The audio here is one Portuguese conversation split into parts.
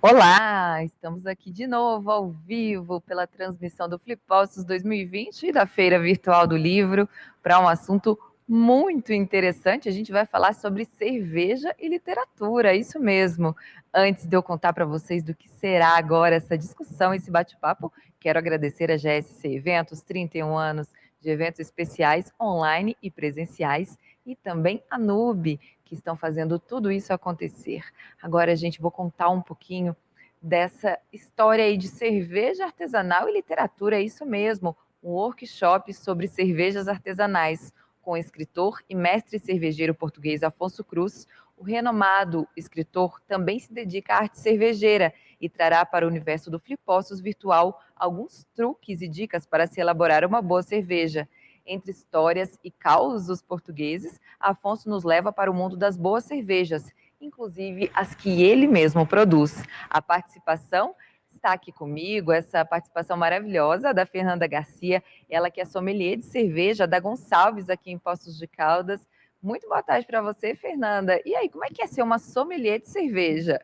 Olá, estamos aqui de novo ao vivo pela transmissão do Flippostos 2020 e da Feira Virtual do Livro para um assunto muito interessante. A gente vai falar sobre cerveja e literatura, isso mesmo. Antes de eu contar para vocês do que será agora essa discussão, esse bate-papo, quero agradecer a GSC Eventos, 31 anos de eventos especiais online e presenciais, e também a Nube, que estão fazendo tudo isso acontecer. Agora, gente, vou contar um pouquinho dessa história aí de cerveja artesanal e literatura, é isso mesmo, um workshop sobre cervejas artesanais, com o escritor e mestre cervejeiro português Afonso Cruz. O renomado escritor também se dedica à arte cervejeira e trará para o universo do Flippostos virtual alguns truques e dicas para se elaborar uma boa cerveja. Entre histórias e causos portugueses, Afonso nos leva para o mundo das boas cervejas, inclusive as que ele mesmo produz. A participação está aqui comigo, essa participação maravilhosa da Fernanda Garcia, ela que é sommelier de cerveja da Gonçalves, aqui em Poços de Caldas. Muito boa tarde para você, Fernanda. E aí, como é que é ser uma sommelier de cerveja?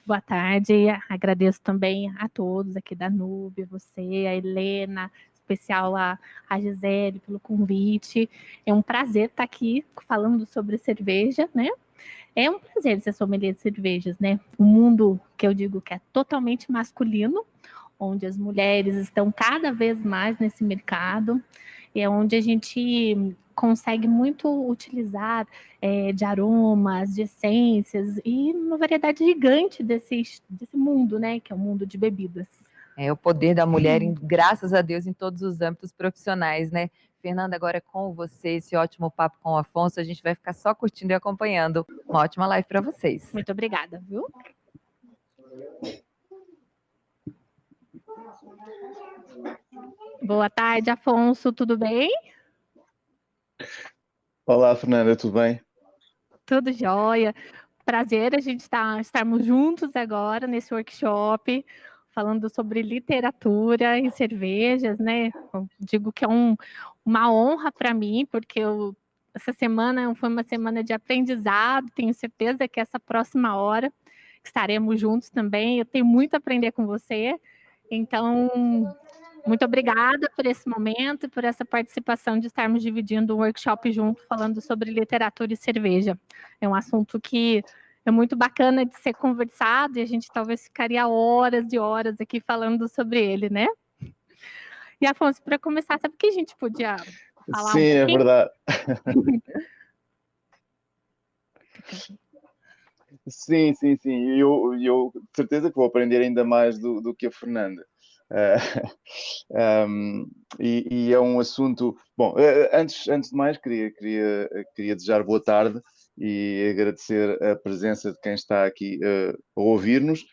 Boa tarde, agradeço também a todos aqui da Nube, você, a Helena, especial a Gisele pelo convite. É um prazer estar aqui falando sobre cerveja, né? É um prazer ser sommelier de cervejas, né? Um mundo que eu digo que é totalmente masculino, onde as mulheres estão cada vez mais nesse mercado, e é onde a gente consegue muito utilizar de aromas, de essências, e uma variedade gigante desse mundo, né? Que é o mundo de bebidas. É o poder da mulher, graças a Deus, em todos os âmbitos profissionais, né? Fernanda, agora é com você, esse ótimo papo com o Afonso, a gente vai ficar só curtindo e acompanhando. Uma ótima live para vocês. Muito obrigada, viu? Boa tarde, Afonso, tudo bem? Olá, Fernanda, tudo bem? Tudo jóia. Prazer a gente estarmos juntos agora nesse workshop, falando sobre literatura e cervejas, né? Eu digo que é uma honra para mim, porque essa semana foi uma semana de aprendizado, tenho certeza que essa próxima hora estaremos juntos também. Eu tenho muito a aprender com você, então muito obrigada por esse momento e por essa participação de estarmos dividindo um workshop junto, falando sobre literatura e cerveja. É um assunto que é muito bacana de ser conversado e a gente talvez ficaria horas e horas aqui falando sobre ele, né? E, Afonso, para começar, sabe o que a gente podia falar Sim, um é pouquinho? verdade. Sim, sim, sim. Eu de certeza que vou aprender ainda mais do que a Fernanda. E é um assunto. Bom, antes de mais, queria desejar boa tarde e agradecer a presença de quem está aqui a ouvir-nos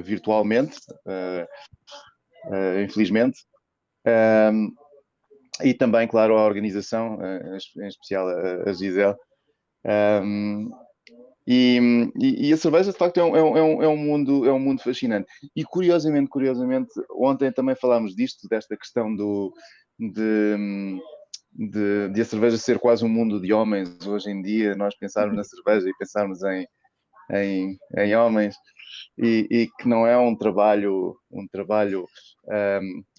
virtualmente, infelizmente. E também, claro, a organização, em especial a Gisele. E a cerveja, de facto, é um mundo fascinante. E, curiosamente, ontem também falámos desta questão de a cerveja ser quase um mundo de homens. Hoje em dia, nós pensarmos na cerveja e pensarmos em homens, e que não é um trabalho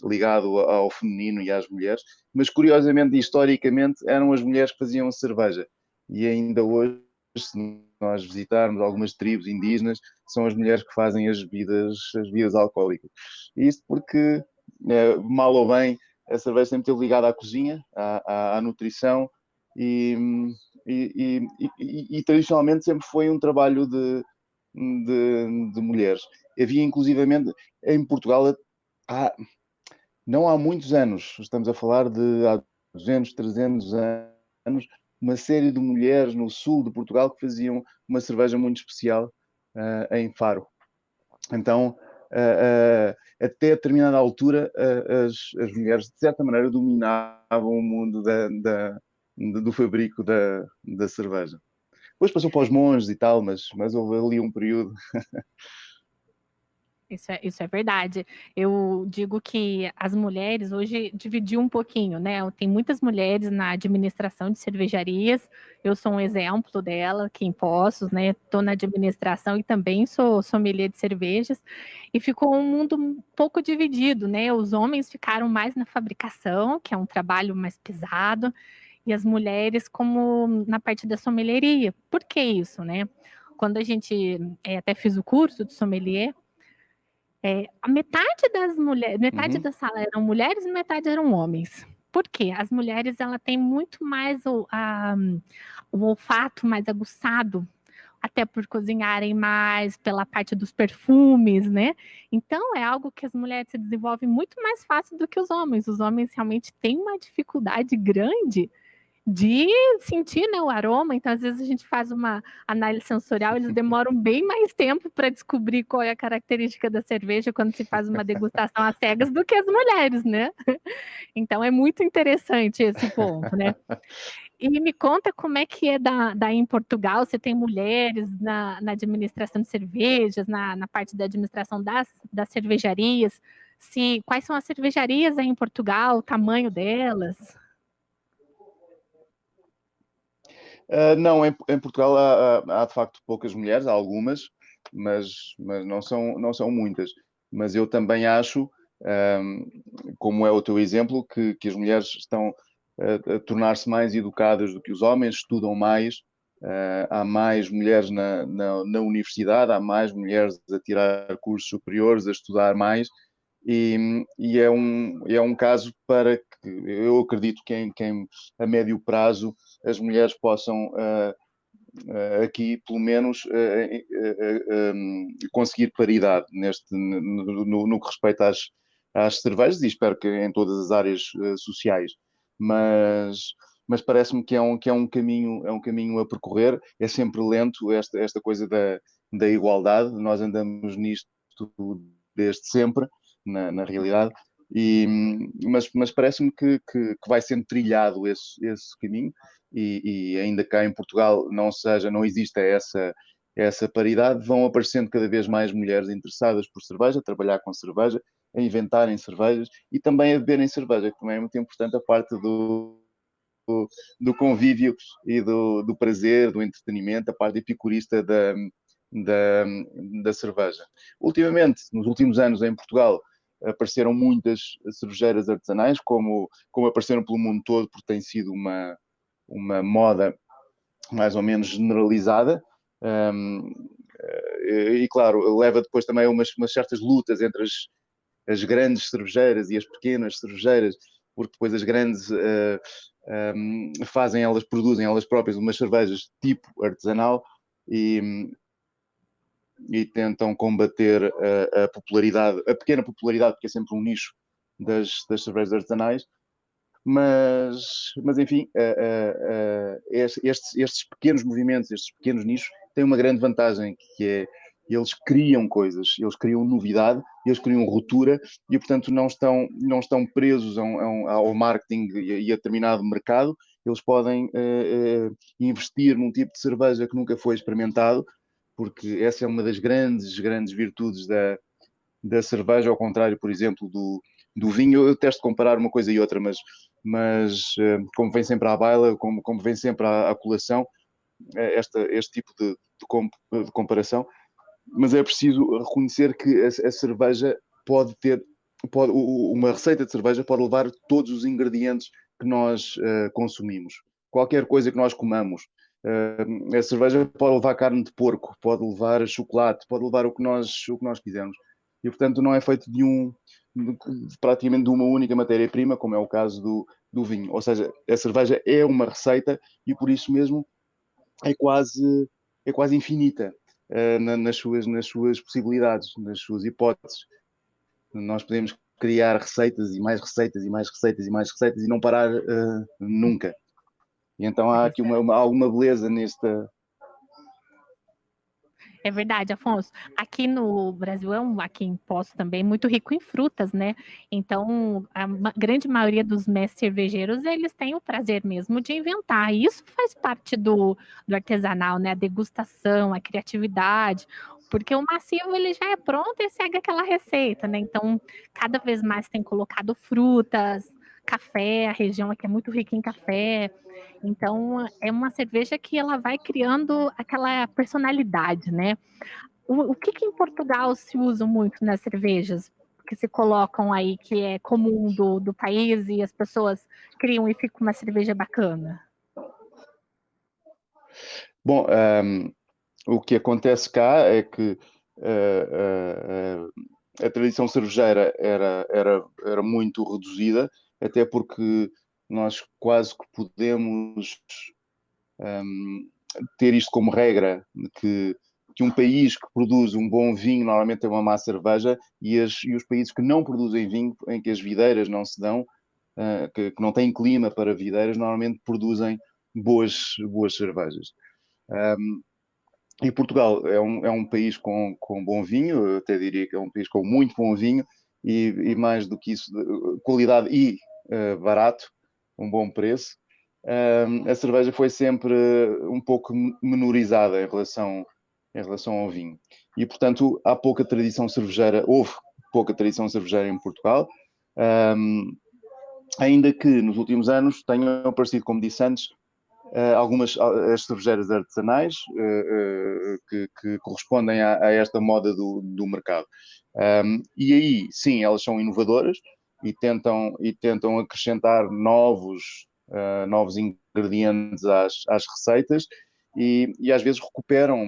ligado ao feminino e às mulheres, mas curiosamente, historicamente, eram as mulheres que faziam cerveja. E ainda hoje, se nós visitarmos algumas tribos indígenas, são as mulheres que fazem as bebidas alcoólicas. E isto porque, mal ou bem, a cerveja sempre esteve ligada à cozinha, à nutrição, e, e tradicionalmente sempre foi um trabalho de mulheres. Havia inclusivamente em Portugal, não há muitos anos, estamos a falar de há 200, 300 anos, uma série de mulheres no sul de Portugal que faziam uma cerveja muito especial em Faro. Então, até determinada altura, as mulheres, de certa maneira, dominavam o mundo do fabrico da cerveja. Depois passou para os monges e tal, mas houve ali um período. Isso é verdade. Eu digo que as mulheres hoje dividiu um pouquinho, né? Tem muitas mulheres na administração de cervejarias. Eu sou um exemplo dela, aqui em Poços, né? Estou na administração e também sou sommelier de cervejas. E ficou um mundo um pouco dividido, né? Os homens ficaram mais na fabricação, que é um trabalho mais pesado, e as mulheres como na parte da sommelieria. Por que isso, né? Quando a gente até fiz o curso de sommelier, a metade das mulheres, metade da sala eram mulheres e metade eram homens. Por quê? As mulheres ela têm muito mais o olfato mais aguçado, até por cozinharem mais, pela parte dos perfumes, né? Então é algo que as mulheres se desenvolvem muito mais fácil do que os homens. Os homens realmente têm uma dificuldade grande de sentir, né, o aroma. Então, às vezes, a gente faz uma análise sensorial, eles demoram bem mais tempo para descobrir qual é a característica da cerveja quando se faz uma degustação às cegas do que as mulheres, né? Então, é muito interessante esse ponto, né? E me conta como é que é daí em Portugal, você tem mulheres na administração de cervejas, na parte da administração das cervejarias, quais são as cervejarias aí em Portugal, o tamanho delas? Não, em Portugal há de facto poucas mulheres, há algumas, mas não são muitas. Mas eu também acho, como é o teu exemplo, que as mulheres estão a tornar-se mais educadas do que os homens, estudam mais, há mais mulheres na universidade, há mais mulheres a tirar cursos superiores, a estudar mais, e é um caso para que eu acredito que a médio prazo as mulheres possam aqui, pelo menos, conseguir paridade no que respeita às cervejas, e espero que em todas as áreas sociais. Mas parece-me que é um caminho a percorrer. É sempre lento esta coisa da igualdade. Nós andamos nisto desde sempre, na realidade. Mas parece-me que vai sendo trilhado esse caminho, e ainda cá em Portugal não exista essa paridade, vão aparecendo cada vez mais mulheres interessadas por cerveja, a trabalhar com cerveja, a inventarem cervejas e também a beberem cerveja, que também é muito importante a parte do convívio e do prazer, do entretenimento, a parte epicurista da cerveja. Ultimamente, nos últimos anos em Portugal, apareceram muitas cervejeiras artesanais, como apareceram pelo mundo todo, porque tem sido uma moda mais ou menos generalizada. E claro, leva depois também a umas certas lutas entre as grandes cervejeiras e as pequenas cervejeiras, porque depois as grandes produzem elas próprias umas cervejas tipo artesanal e tentam combater a popularidade, a pequena popularidade, porque é sempre um nicho das cervejas artesanais. Mas enfim, estes pequenos movimentos, estes pequenos nichos, têm uma grande vantagem, que é eles criam coisas, eles criam novidade, eles criam ruptura e, portanto, não estão presos ao marketing e a determinado mercado. Eles podem investir num tipo de cerveja que nunca foi experimentado, porque essa é uma das grandes virtudes da cerveja, ao contrário, por exemplo, do vinho. Eu testo comparar uma coisa e outra, mas como vem sempre à baila, como vem sempre à colação, este tipo de comparação, mas é preciso reconhecer que a cerveja uma receita de cerveja pode levar todos os ingredientes que nós consumimos. Qualquer coisa que nós comamos. A cerveja pode levar carne de porco, pode levar chocolate, pode levar o que nós quisermos. E, portanto, não é feito praticamente de uma única matéria-prima, como é o caso do vinho. Ou seja, a cerveja é uma receita e, por isso mesmo, é quase infinita nas suas possibilidades, nas suas hipóteses. Nós podemos criar receitas e mais receitas e mais receitas e mais receitas e não parar nunca. E então há aqui alguma beleza nesta... É verdade, Afonso. Aqui no Brasil, aqui em Poços também, muito rico em frutas, né? Então, a grande maioria dos mestres cervejeiros, eles têm o prazer mesmo de inventar. E isso faz parte do artesanal, né? A degustação, a criatividade. porque o massivo ele já é pronto e segue aquela receita, né? Então, cada vez mais tem colocado frutas, café, a região aqui é muito rica em café. Então, é uma cerveja que ela vai criando aquela personalidade, né? O que em Portugal se usa muito nas cervejas que se colocam aí, que é comum do país e as pessoas criam e fica uma cerveja bacana? Bom, o que acontece cá é que a tradição cervejeira era muito reduzida, até porque nós quase que podemos ter isto como regra, que um país que produz um bom vinho normalmente tem uma má cerveja, e os países que não produzem vinho, em que as videiras não se dão, que não têm clima para videiras, normalmente produzem boas cervejas. E Portugal é um país com bom vinho, eu até diria que é um país com muito bom vinho, e mais do que isso, qualidade e barato, um bom preço. A cerveja foi sempre um pouco menorizada em relação ao vinho. E, portanto, há pouca tradição cervejeira, houve pouca tradição cervejeira em Portugal, ainda que nos últimos anos tenham aparecido, como disse antes, algumas as cervejeiras artesanais que correspondem a esta moda do mercado. E aí, sim, elas são inovadoras e tentam acrescentar novos ingredientes às receitas, e às vezes recuperam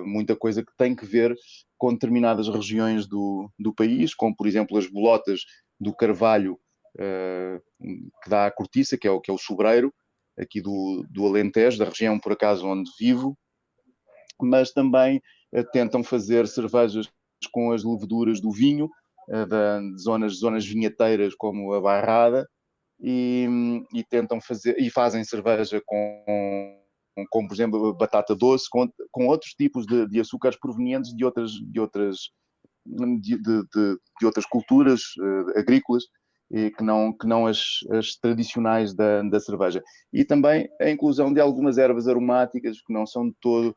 muita coisa que tem que ver com determinadas regiões do país, como por exemplo as bolotas do carvalho que dá a cortiça, que é o sobreiro, aqui do Alentejo, da região por acaso onde vivo, mas também tentam fazer cervejas com as leveduras do vinho, de zonas vinheteiras como a Bairrada, e tentam fazer, e fazem cerveja com por exemplo, batata doce, com outros tipos de açúcares provenientes de outras culturas agrícolas, e que não as tradicionais da cerveja. E também a inclusão de algumas ervas aromáticas que não são de todo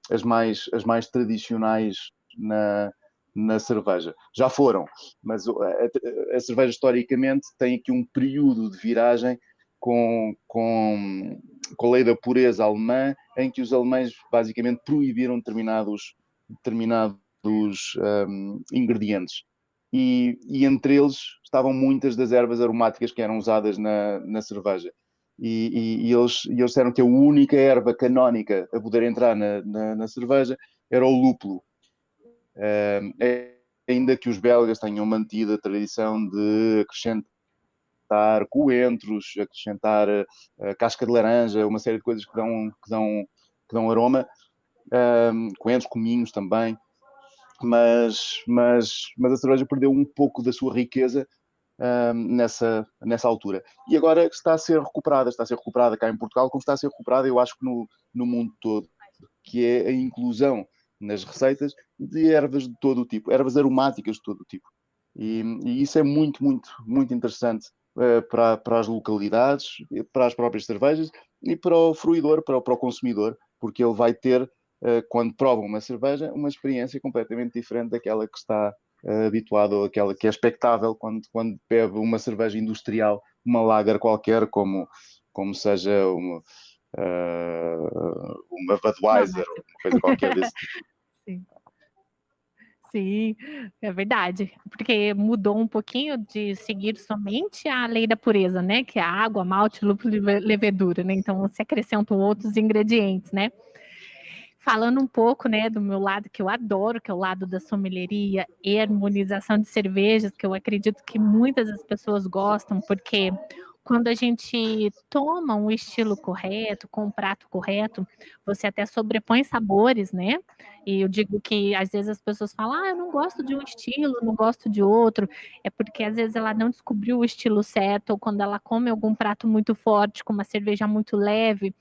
as mais tradicionais na cerveja. Já foram, mas a cerveja historicamente tem aqui um período de viragem com a lei da pureza alemã, em que os alemães basicamente proibiram determinados ingredientes. E entre eles estavam muitas das ervas aromáticas que eram usadas na cerveja. E eles disseram que a única erva canónica a poder entrar na cerveja era o lúpulo. Ainda que os belgas tenham mantido a tradição de acrescentar coentros, acrescentar casca de laranja, uma série de coisas que dão aroma, coentros, cominhos também. Mas a cerveja perdeu um pouco da sua riqueza nessa altura. E agora está a ser recuperada cá em Portugal, como está a ser recuperada, eu acho que no mundo todo, que é a inclusão nas receitas de ervas de todo o tipo, ervas aromáticas de todo o tipo. E isso é muito, muito, muito interessante para as localidades, para as próprias cervejas e para o fruidor, para o consumidor, porque ele vai ter, quando prova uma cerveja, uma experiência completamente diferente daquela que está habituado, ou aquela que é expectável quando bebe uma cerveja industrial, uma lager qualquer, como seja uma Budweiser, ou uma coisa qualquer desse tipo. Sim. Sim, é verdade, porque mudou um pouquinho de seguir somente a lei da pureza, né, que é a água, malte, lúpulo e levedura, né, então se acrescentam outros ingredientes, né. Falando um pouco, né, do meu lado, que eu adoro, que é o lado da sommelieria e harmonização de cervejas, que eu acredito que muitas das pessoas gostam, porque quando a gente toma um estilo correto, com um prato correto, você até sobrepõe sabores, né? E eu digo que às vezes as pessoas falam, eu não gosto de um estilo, não gosto de outro. É porque às vezes ela não descobriu o estilo certo, ou quando ela come algum prato muito forte, com uma cerveja muito leve,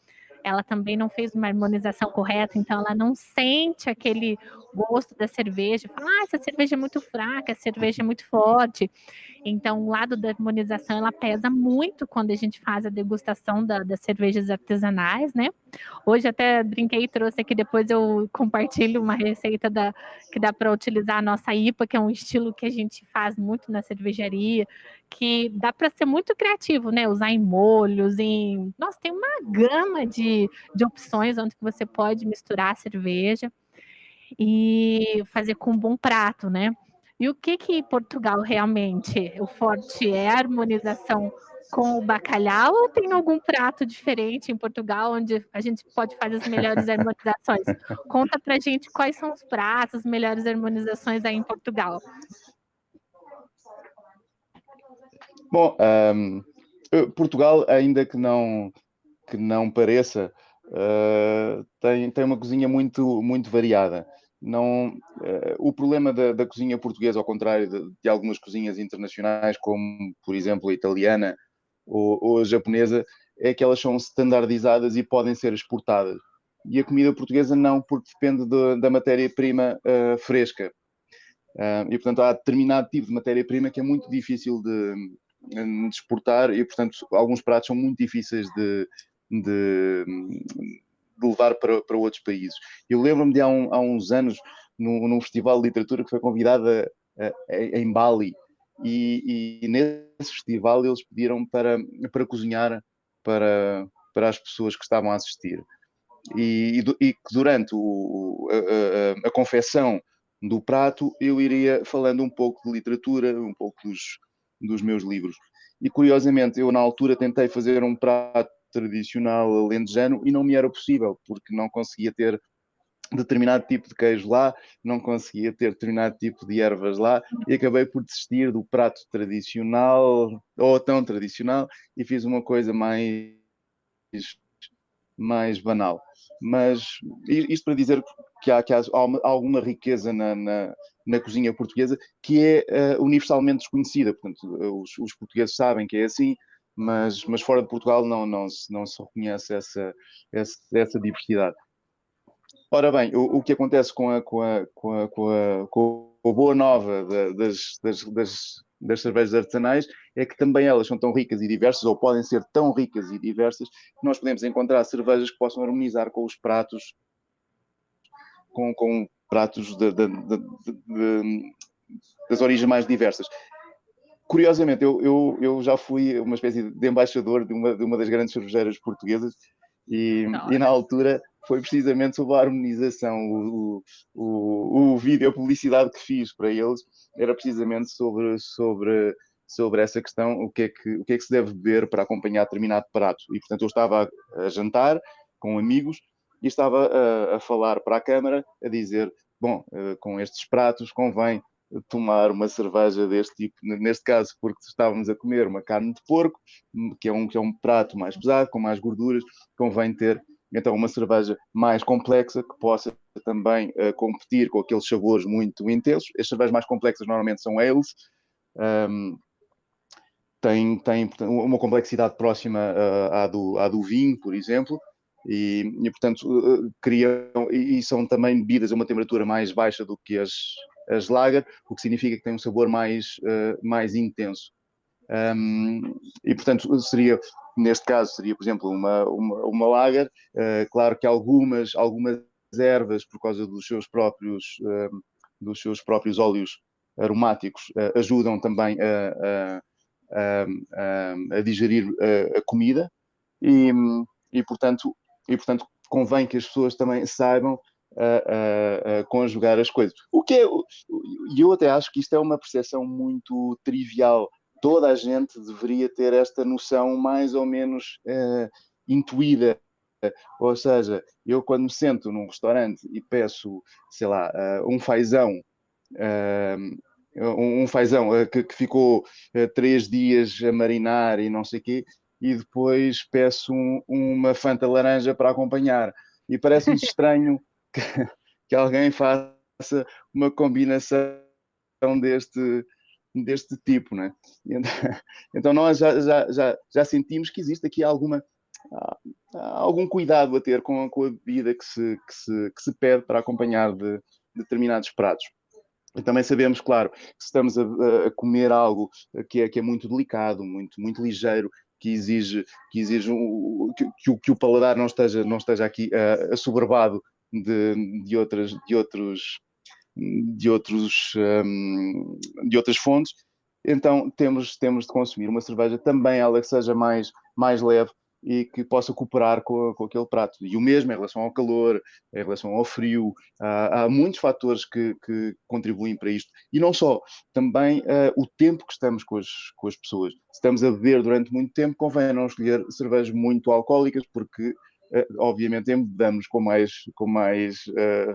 ela também não fez uma harmonização correta, então ela não sente aquele gosto da cerveja, fala, essa cerveja é muito fraca, essa cerveja é muito forte. Então, o lado da harmonização, ela pesa muito quando a gente faz a degustação das cervejas artesanais, né? Hoje até brinquei e trouxe aqui, depois eu compartilho uma receita que dá para utilizar a nossa IPA, que é um estilo que a gente faz muito na cervejaria, que dá para ser muito criativo, né? Usar em molhos, Nossa, tem uma gama de opções onde você pode misturar a cerveja e fazer com um bom prato, né? E o que Portugal realmente, o forte é a harmonização com o bacalhau ou tem algum prato diferente em Portugal onde a gente pode fazer as melhores harmonizações? Conta pra gente quais são os pratos, as melhores harmonizações aí em Portugal. Bom, Portugal, ainda que não pareça, tem uma cozinha muito variada. Não, o problema da cozinha portuguesa, ao contrário de algumas cozinhas internacionais, como, por exemplo, a italiana ou a japonesa, é que elas são standardizadas e podem ser exportadas. E a comida portuguesa não, porque depende da matéria-prima fresca. E, portanto, há determinado tipo de matéria-prima que é muito difícil de exportar e, portanto, alguns pratos são muito difíceis de levar para outros países. Eu lembro-me de há uns anos, num festival de literatura que foi convidada em Bali, e nesse festival eles pediram para cozinhar para as pessoas que estavam a assistir. E que durante a confecção do prato eu iria falando um pouco de literatura, um pouco dos meus livros. E curiosamente, eu na altura tentei fazer um prato tradicional alentejano e não me era possível, porque não conseguia ter determinado tipo de queijo lá, não conseguia ter determinado tipo de ervas lá, e acabei por desistir do prato tradicional, ou tão tradicional, e fiz uma coisa mais banal. Mas isto para dizer que há alguma riqueza na cozinha portuguesa que é universalmente desconhecida. Portanto, os portugueses sabem que é assim, mas fora de Portugal não se reconhece essa diversidade. Ora bem, o que acontece com a boa nova das cervejas artesanais é que também elas são tão ricas e diversas, ou podem ser tão ricas e diversas, que nós podemos encontrar cervejas que possam harmonizar com os pratos, com pratos das origens mais diversas. Curiosamente, eu já fui uma espécie de embaixador de uma das grandes cervejeiras portuguesas e na altura foi precisamente sobre a harmonização. O vídeo, a publicidade que fiz para eles era precisamente sobre essa questão, o que é que se deve beber para acompanhar determinado prato. E, portanto, eu estava a jantar com amigos e estava a falar para a câmara, a dizer, bom, com estes pratos convém tomar uma cerveja deste tipo, neste caso porque estávamos a comer uma carne de porco, que é um prato mais pesado, com mais gorduras, convém ter então uma cerveja mais complexa que possa também competir com aqueles sabores muito intensos. As cervejas mais complexas normalmente são ales, têm uma complexidade próxima à do vinho, por exemplo, e portanto criam, e são também bebidas a uma temperatura mais baixa do que as lager, o que significa que tem um sabor mais intenso. E portanto neste caso seria, por exemplo, uma lager. Claro que algumas ervas, por causa dos seus próprios óleos aromáticos, ajudam também a digerir a comida e portanto convém que as pessoas também saibam a conjugar as coisas. E eu até acho que isto é uma percepção muito trivial. Toda a gente deveria ter esta noção mais ou menos intuída. Ou seja, eu quando me sento num restaurante e peço, sei lá, um fazão, que ficou 3 dias a marinar e não sei o quê, e depois peço uma Fanta laranja para acompanhar. E parece-me estranho que alguém faça uma combinação deste tipo, né? Então nós já sentimos que existe aqui algum cuidado a ter com a bebida que se pede para acompanhar de determinados pratos. E também sabemos, claro, que se estamos a comer algo que é muito delicado, muito ligeiro, que exige que o paladar não esteja aqui assoberbado de outras fontes, então temos de consumir uma cerveja também ela que seja mais leve e que possa cooperar com aquele prato. E o mesmo em relação ao calor, em relação ao frio, há muitos fatores que contribuem para isto. E não só, também o tempo que estamos com as pessoas. Se estamos a beber durante muito tempo, convém não escolher cervejas muito alcoólicas, porque obviamente embebedamos com mais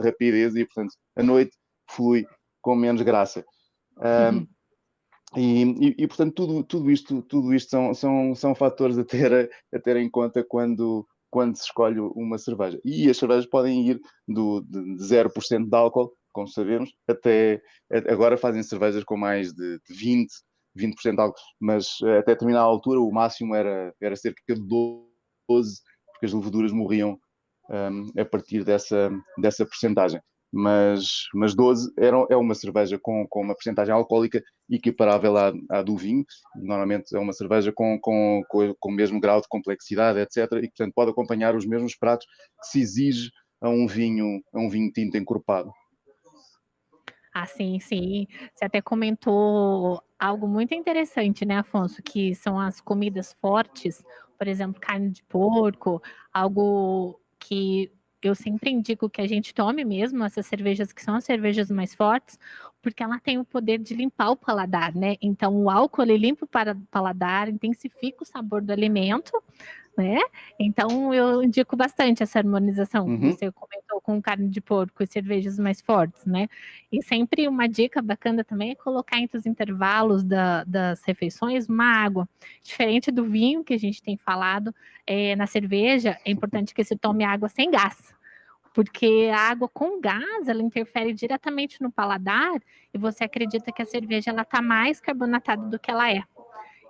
rapidez e, portanto, a noite flui com menos graça. Portanto, tudo isto são fatores a ter em conta quando se escolhe uma cerveja. E as cervejas podem ir de 0% de álcool, como sabemos, até agora fazem cervejas com mais de 20% de álcool, mas até determinada altura o máximo era cerca de 12, porque as leveduras morriam a partir dessa percentagem. Mas 12 é uma cerveja com uma percentagem alcoólica equiparável à do vinho. Normalmente é uma cerveja com o mesmo grau de complexidade, etc. E, portanto, pode acompanhar os mesmos pratos que se exige a um vinho tinto encorpado. Ah, sim, sim. Você até comentou algo muito interessante, né, Afonso? Que são as comidas fortes, por exemplo, carne de porco, algo que eu sempre indico que a gente tome mesmo, essas cervejas que são as cervejas mais fortes, porque ela tem o poder de limpar o paladar, né? Então, o álcool ele limpa o paladar, intensifica o sabor do alimento, né? Então eu indico bastante essa harmonização que você comentou com carne de porco e cervejas mais fortes, né? E sempre uma dica bacana também é colocar entre os intervalos das refeições uma água. Diferente do vinho que a gente tem falado, na cerveja é importante que se tome água sem gás. Porque a água com gás, ela interfere diretamente no paladar e você acredita que a cerveja ela está mais carbonatada do que ela é.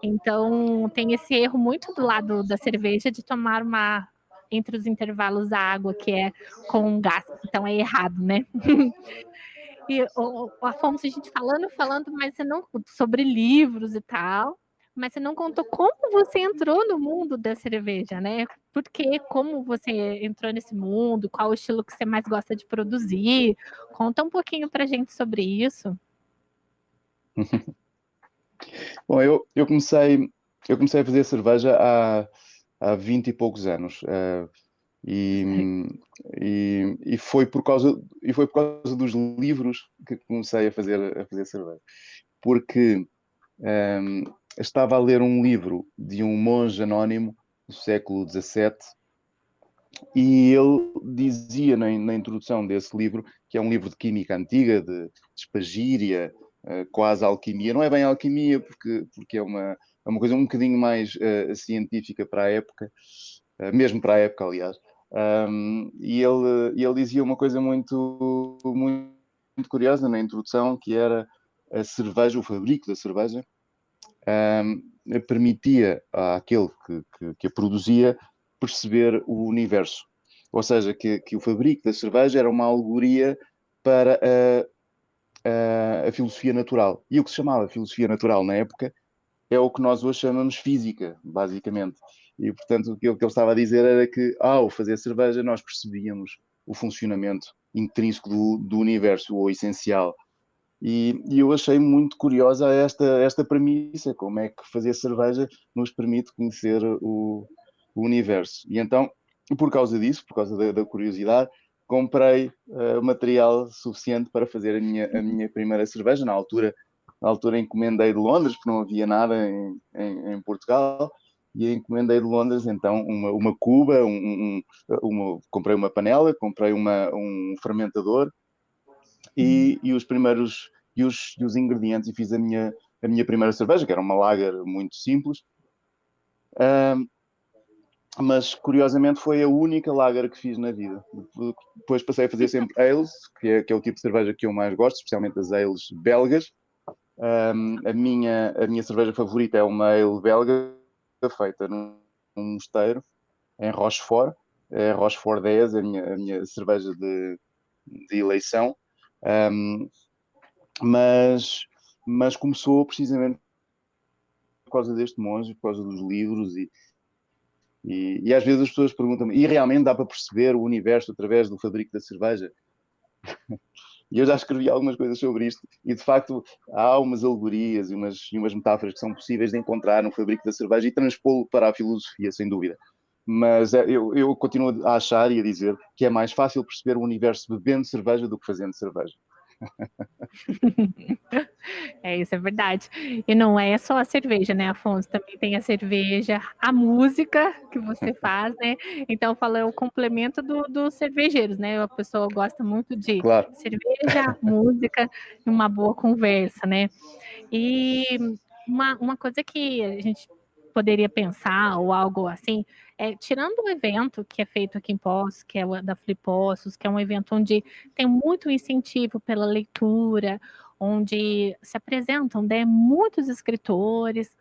Então, tem esse erro muito do lado da cerveja de tomar entre os intervalos a água que é com gás. Então, é errado, né? E o Afonso, a gente falando, mas você não sobre livros e tal, mas você não contou como você entrou no mundo da cerveja, né? Por quê? Como você entrou nesse mundo? Qual o estilo que você mais gosta de produzir? Conta um pouquinho pra gente sobre isso. Bom, eu comecei a fazer cerveja há 20 e poucos anos. E foi por causa dos livros que comecei a fazer cerveja. Porque estava a ler um livro de um monge anónimo do século XVII e ele dizia na introdução desse livro, que é um livro de química antiga, de espagíria, quase alquimia. Não é bem alquimia, porque é uma coisa um bocadinho mais científica para a época, mesmo para a época, aliás. E ele dizia uma coisa muito curiosa na introdução, que era a cerveja, o fabrico da cerveja, permitia àquele que a produzia perceber o universo. Ou seja, que o fabrico da cerveja era uma alegoria para a filosofia natural. E o que se chamava filosofia natural na época é o que nós hoje chamamos física, basicamente. E, portanto, o que ele estava a dizer era que, ao fazer cerveja, nós percebíamos o funcionamento intrínseco do universo, ou essencial. E eu achei muito curiosa esta premissa, como é que fazer cerveja nos permite conhecer o universo. E então, por causa disso, por causa da curiosidade, comprei material suficiente para fazer a minha primeira cerveja. Na altura encomendei de Londres, porque não havia nada em Portugal, e encomendei de Londres então uma cuba, comprei uma panela, comprei um fermentador e os primeiros os ingredientes, e fiz a minha primeira cerveja, que era uma lager muito simples. Mas curiosamente foi a única lager que fiz na vida. Depois passei a fazer sempre ales, que é o tipo de cerveja que eu mais gosto, especialmente as ales belgas. A minha cerveja favorita é uma ale belga feita num mosteiro em Rochefort. É Rochefort 10, a minha cerveja de eleição. mas começou precisamente por causa deste monge, por causa dos livros e às vezes as pessoas perguntam-me, e realmente dá para perceber o universo através do fabrico da cerveja? E eu já escrevi algumas coisas sobre isto, e de facto há umas alegorias e umas metáforas que são possíveis de encontrar no fabrico da cerveja e transpô-lo para a filosofia, sem dúvida. Mas eu continuo a achar e a dizer que é mais fácil perceber o universo bebendo cerveja do que fazendo cerveja. Isso é verdade. E não é só a cerveja, né, Afonso? Também tem a cerveja, a música que você faz, né? Então, é o complemento dos cervejeiros, né? A pessoa gosta muito de Claro. cerveja, música e uma boa conversa, né? E uma coisa que a gente poderia pensar, ou algo assim, tirando o evento que é feito aqui em Poços, que é o da Flipossos, que é um evento onde tem muito incentivo pela leitura, onde se apresentam, né, muitos escritores.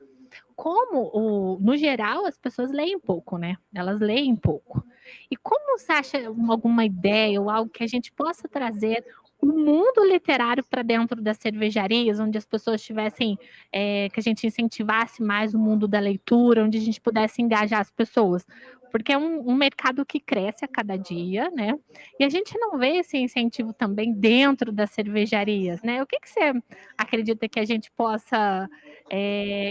No geral, as pessoas leem pouco, né? Elas leem pouco. E como você acha alguma ideia ou algo que a gente possa trazer o mundo literário para dentro das cervejarias, onde as pessoas tivessem, que a gente incentivasse mais o mundo da leitura, onde a gente pudesse engajar as pessoas? Porque é um mercado que cresce a cada dia, né? E a gente não vê esse incentivo também dentro das cervejarias, né? O que você acredita que a gente possa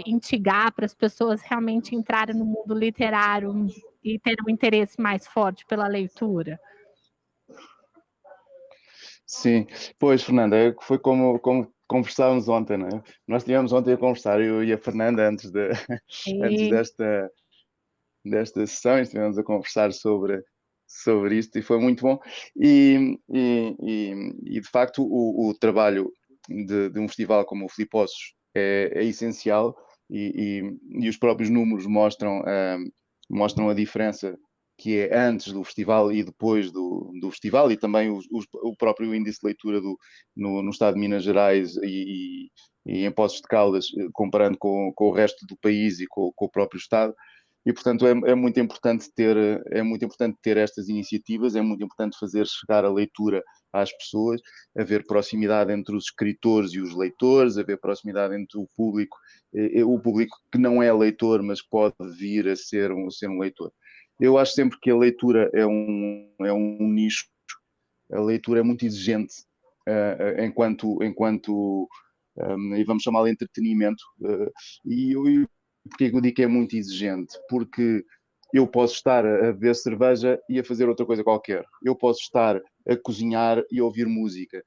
instigar para as pessoas realmente entrarem no mundo literário e terem um interesse mais forte pela leitura? Sim, pois, Fernanda, foi como conversávamos ontem, não é? Nós estivemos ontem a conversar, eu e a Fernanda, antes E, desta sessão, e estivemos a conversar sobre isto e foi muito bom. E de facto, o trabalho de um festival como o Flipossos é essencial e os próprios números mostram a diferença que é antes do festival e depois do festival, e também o próprio índice de leitura no estado de Minas Gerais e em Poços de Caldas, comparando com o resto do país e com o próprio estado. E, portanto, é muito importante ter estas iniciativas, é muito importante fazer chegar a leitura às pessoas, haver proximidade entre os escritores e os leitores, haver proximidade entre o público que não é leitor, mas pode vir a ser um leitor. Eu acho sempre que a leitura é um nicho, a leitura é muito exigente enquanto e vamos chamá-lo entretenimento. Porque eu digo que é muito exigente? Porque eu posso estar a beber cerveja e a fazer outra coisa qualquer. Eu posso estar a cozinhar e a ouvir música.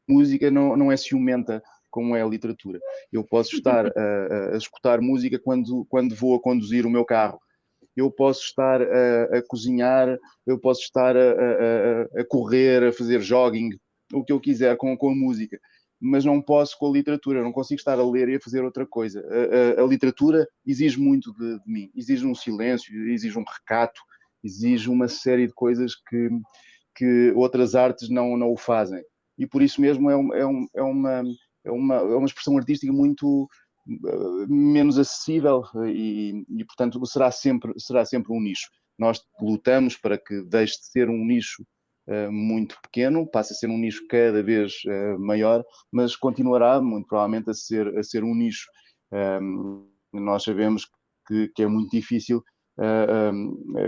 Música não é ciumenta como é a literatura. Eu posso estar a escutar música quando vou a conduzir o meu carro. Eu posso estar a cozinhar, eu posso estar a correr, a fazer jogging, o que eu quiser com a música, mas não posso com a literatura, não consigo estar a ler e a fazer outra coisa. A literatura exige muito de mim, exige um silêncio, exige um recato, exige uma série de coisas que outras artes não o fazem. E por isso mesmo é uma expressão artística muito menos acessível portanto, será sempre um nicho. Nós lutamos para que deixe de ser um nicho muito pequeno, passe a ser um nicho cada vez maior, mas continuará muito provavelmente a ser um nicho. Nós sabemos que é muito difícil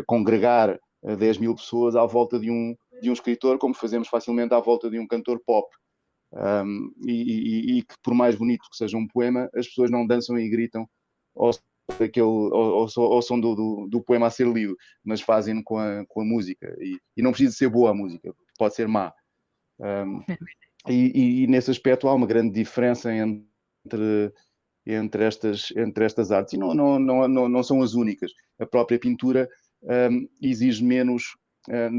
congregar 10 mil pessoas à volta de um escritor, como fazemos facilmente à volta de um cantor pop. E que por mais bonito que seja um poema, as pessoas não dançam e gritam ao som do poema a ser lido, mas fazem com a música. E não precisa ser boa a música, pode ser má. E nesse aspecto há uma grande diferença entre estas artes. E não são as únicas. A própria pintura exige menos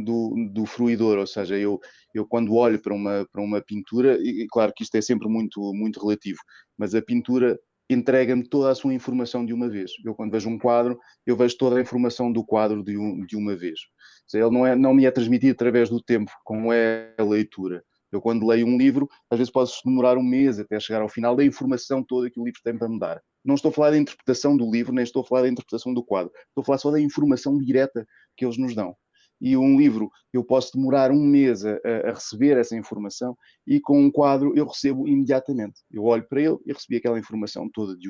do fruidor, ou seja, eu quando olho para uma pintura, e claro que isto é sempre muito, muito relativo, mas a pintura entrega-me toda a sua informação de uma vez. Eu quando vejo um quadro, eu vejo toda a informação do quadro de uma vez. Ou seja, ele não me é transmitido através do tempo, como é a leitura. Eu quando leio um livro, às vezes posso demorar um mês até chegar ao final da informação toda que o livro tem para me dar. Não estou a falar da interpretação do livro, nem estou a falar da interpretação do quadro. Estou a falar só da informação direta que eles nos dão. E um livro, eu posso demorar um mês a receber essa informação, e com um quadro eu recebo imediatamente. Eu olho para ele e recebi aquela informação toda de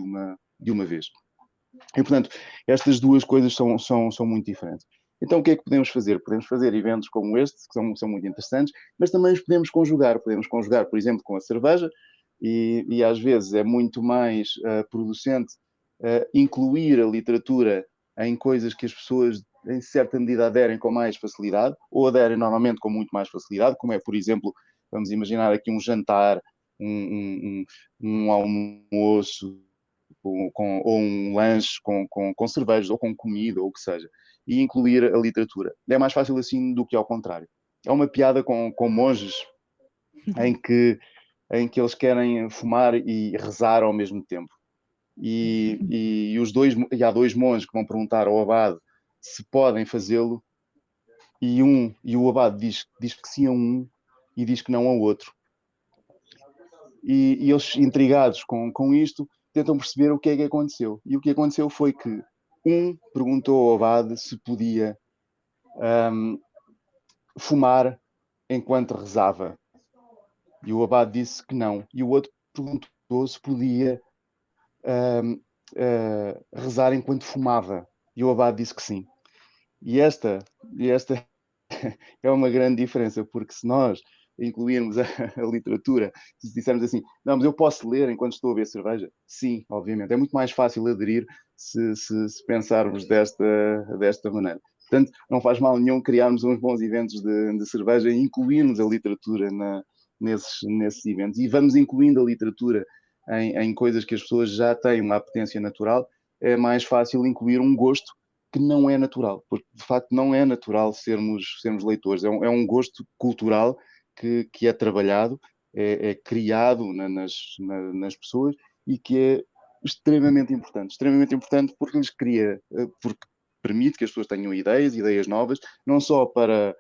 uma vez. E, portanto, estas duas coisas são muito diferentes. Então, o que é que podemos fazer? Podemos fazer eventos como este, que são muito interessantes, mas também os podemos conjugar. Podemos conjugar, por exemplo, com a cerveja, e às vezes é muito mais producente incluir a literatura em coisas que as pessoas, em certa medida, aderem com mais facilidade, ou aderem normalmente com muito mais facilidade, como é, por exemplo, vamos imaginar aqui um jantar, um almoço, ou um lanche com cervejas, ou com comida, ou o que seja, e incluir a literatura. É mais fácil assim do que ao contrário. É uma piada com monges em que eles querem fumar e rezar ao mesmo tempo. E há dois monges que vão perguntar ao abade se podem fazê-lo, e o abade diz que sim a um e diz que não ao outro. E eles, intrigados com isto, tentam perceber o que é que aconteceu. E o que aconteceu foi que um perguntou ao abade se podia fumar enquanto rezava. E o abade disse que não. E o outro perguntou se podia rezar enquanto fumava. E o abade disse que sim. E esta é uma grande diferença, porque se nós incluirmos a literatura, se dissermos assim, não, mas eu posso ler enquanto estou a beber cerveja? Sim, obviamente. É muito mais fácil aderir se pensarmos desta maneira. Portanto, não faz mal nenhum criarmos uns bons eventos de cerveja e incluirmos a literatura nesses eventos. E vamos incluindo a literatura em coisas que as pessoas já têm uma apetência natural. É mais fácil incluir um gosto que não é natural, porque de facto não é natural sermos leitores. É um gosto cultural que é trabalhado, é criado nas pessoas, e que é extremamente importante porque lhes cria, porque permite que as pessoas tenham ideias novas, não só para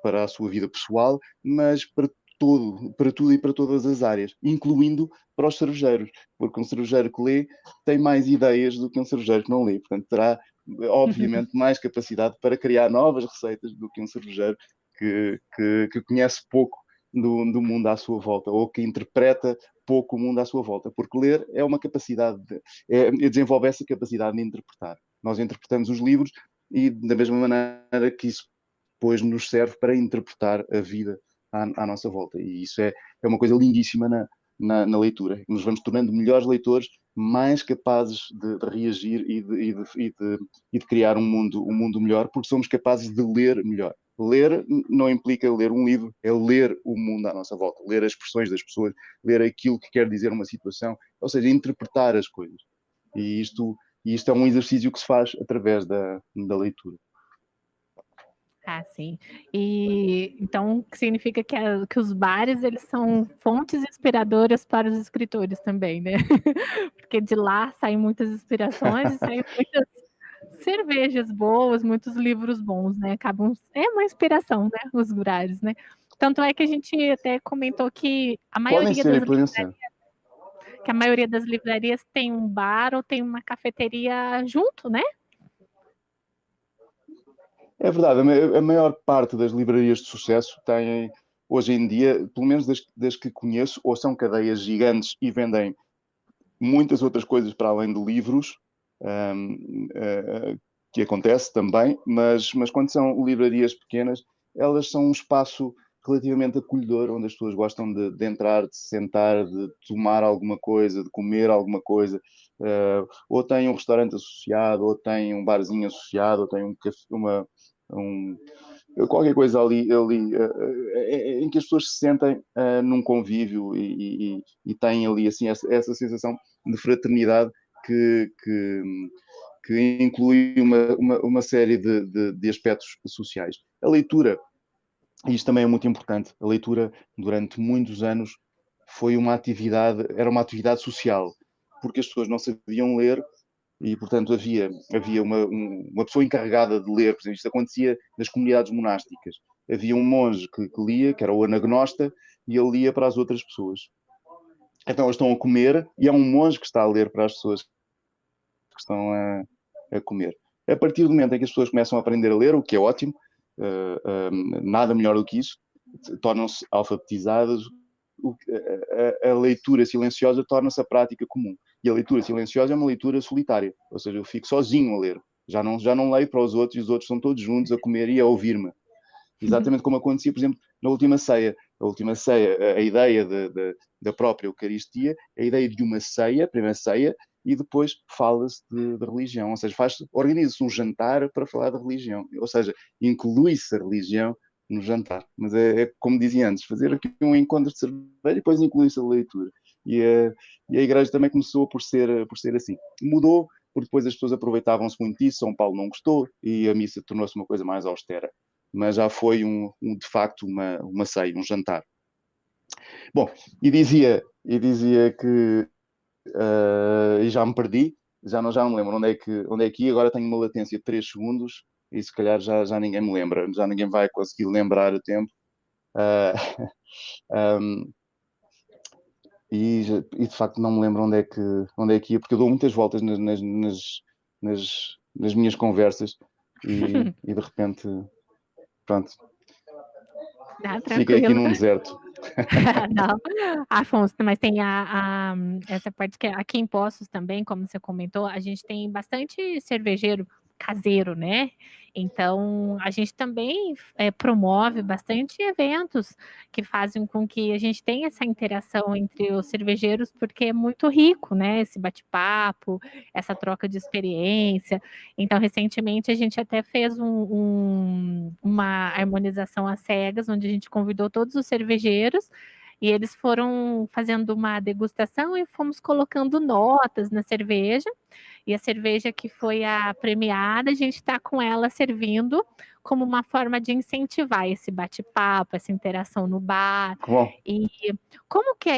a sua vida pessoal, mas para tudo e para todas as áreas, incluindo para os cervejeiros, porque um cervejeiro que lê tem mais ideias do que um cervejeiro que não lê, portanto terá, obviamente, mais capacidade para criar novas receitas do que um cervejeiro que conhece pouco do mundo à sua volta, ou que interpreta pouco o mundo à sua volta, porque ler é uma capacidade, desenvolve essa capacidade de interpretar. Nós interpretamos os livros, e da mesma maneira que isso depois nos serve para interpretar a vida à nossa volta. E isso é uma coisa lindíssima na leitura. Nos vamos tornando melhores leitores, mais capazes de reagir e de criar um mundo melhor, porque somos capazes de ler melhor. Ler não implica ler um livro, é ler o mundo à nossa volta, ler as expressões das pessoas, ler aquilo que quer dizer uma situação, ou seja, interpretar as coisas. E isto é um exercício que se faz através da leitura. Ah, sim. E então significa que os bares eles são fontes inspiradoras para os escritores também, né? Porque de lá saem muitas inspirações e saem muitas cervejas boas, muitos livros bons, né? É uma inspiração, né? Os bares, né? Tanto é que a gente até comentou que Podem ser, podem ser. a maioria das livrarias tem um bar ou tem uma cafeteria junto, né? É verdade, a maior parte das livrarias de sucesso têm, hoje em dia, pelo menos das que conheço, ou são cadeias gigantes e vendem muitas outras coisas para além de livros, que acontece também, mas quando são livrarias pequenas, elas são um espaço relativamente acolhedor, onde as pessoas gostam de entrar, de se sentar, de tomar alguma coisa, de comer alguma coisa, ou tem um restaurante associado, ou tem um barzinho associado, ou tem qualquer coisa ali em que as pessoas se sentem num convívio e têm ali assim essa sensação de fraternidade que inclui uma série de aspectos sociais. A leitura, e isto também é muito importante, a leitura durante muitos anos era uma atividade social, porque as pessoas não sabiam ler, e portanto havia uma pessoa encarregada de ler. Por exemplo, isto acontecia nas comunidades monásticas. Havia um monge que lia, que era o anagnosta, e ele lia para as outras pessoas. Então eles estão a comer e é um monge que está a ler para as pessoas que estão a comer. A partir do momento em que as pessoas começam a aprender a ler, o que é ótimo, nada melhor do que isso, tornam-se alfabetizadas, a leitura silenciosa torna-se a prática comum. E a leitura silenciosa é uma leitura solitária, ou seja, eu fico sozinho a ler. Já não leio para os outros e os outros estão todos juntos a comer e a ouvir-me. Exatamente como acontecia, por exemplo, na última ceia. A última ceia, a ideia da própria Eucaristia, a ideia de uma ceia, a primeira ceia, e depois fala-se de religião. Ou seja, organiza-se um jantar para falar de religião. Ou seja, inclui-se a religião no jantar. Mas é como dizia antes, fazer aqui um encontro de cerveja e depois inclui-se a leitura. E a Igreja também começou por ser assim. Mudou, porque depois as pessoas aproveitavam-se muito disso, São Paulo não gostou, e a missa tornou-se uma coisa mais austera. Mas já foi, de facto, uma ceia, um jantar. Bom, e dizia que... e já me perdi, já não me lembro onde é que ia, agora tenho uma latência de 3 segundos, e se calhar já ninguém me lembra, já ninguém vai conseguir lembrar o tempo. Um, e de facto não me lembro onde é que ia, porque eu dou muitas voltas nas minhas conversas e de repente, pronto, fiquei aqui num deserto. Não, Afonso, mas tem essa parte que aqui em Poços também, como você comentou, a gente tem bastante cervejeiro caseiro, né? Então, a gente também promove bastante eventos que fazem com que a gente tenha essa interação entre os cervejeiros, porque é muito rico, né? Esse bate-papo, essa troca de experiência. Então, recentemente, a gente até fez uma harmonização às cegas, onde a gente convidou todos os cervejeiros e eles foram fazendo uma degustação e fomos colocando notas na cerveja. E a cerveja que foi a premiada, a gente está com ela servindo como uma forma de incentivar esse bate-papo, essa interação no bar. Bom. E como que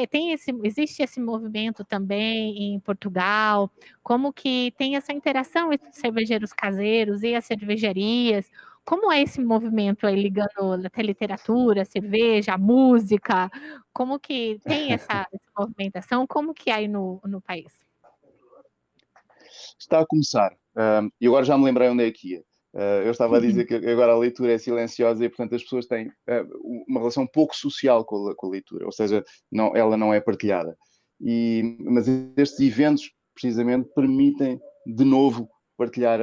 existe esse movimento também em Portugal? Como que tem essa interação entre os cervejeiros caseiros e as cervejarias? Como é esse movimento aí ligando até literatura, cerveja, música? Como que tem essa movimentação? Como que é aí no país? Está a começar. E agora já me lembrei onde é que ia. Eu estava a dizer que agora a leitura é silenciosa e, portanto, as pessoas têm uma relação pouco social com a leitura, ou seja, ela não é partilhada. Mas estes eventos, precisamente, permitem, de novo, partilhar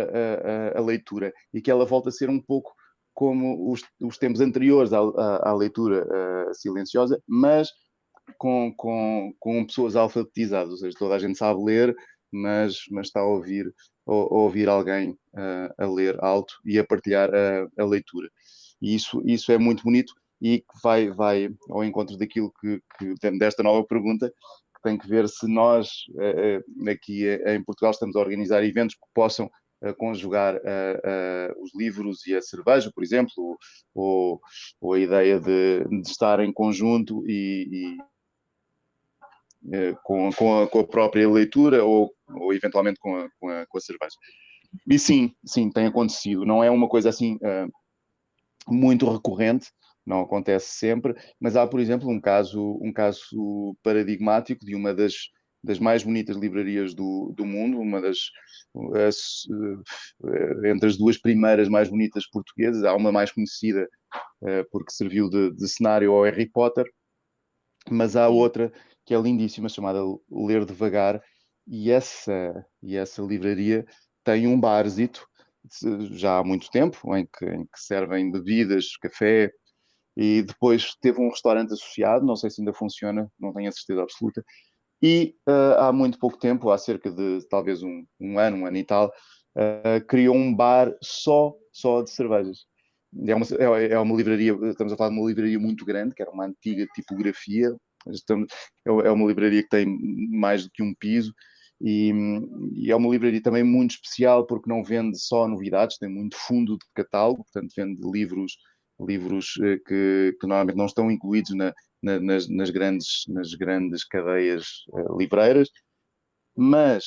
a leitura e que ela volta a ser um pouco como os tempos anteriores à leitura silenciosa, mas com pessoas alfabetizadas, ou seja, toda a gente sabe ler, mas está a ouvir alguém a ler alto e a partilhar a leitura. E isso é muito bonito e vai ao encontro daquilo desta nova pergunta, que tem que ver se nós, aqui em Portugal, estamos a organizar eventos que possam conjugar os livros e a cerveja, por exemplo, ou a ideia de estar em conjunto com a própria leitura ou eventualmente com a cerveja. E sim, tem acontecido. Não é uma coisa assim muito recorrente, não acontece sempre, mas há, por exemplo, um caso paradigmático de uma das mais bonitas livrarias do mundo, entre as duas primeiras mais bonitas portuguesas. Há uma mais conhecida porque serviu de cenário ao Harry Potter, mas há outra que é lindíssima, chamada Ler Devagar, e essa livraria tem um barzito já há muito tempo, em que servem bebidas, café, e depois teve um restaurante associado, não sei se ainda funciona, não tenho a certeza absoluta, e há muito pouco tempo, há cerca de talvez um ano e tal, criou um bar só de cervejas. É uma livraria, estamos a falar de uma livraria muito grande, que era uma antiga tipografia. É uma livraria que tem mais do que um piso e é uma livraria também muito especial porque não vende só novidades, tem muito fundo de catálogo, portanto vende livros que normalmente não estão incluídos nas grandes cadeias livreiras, mas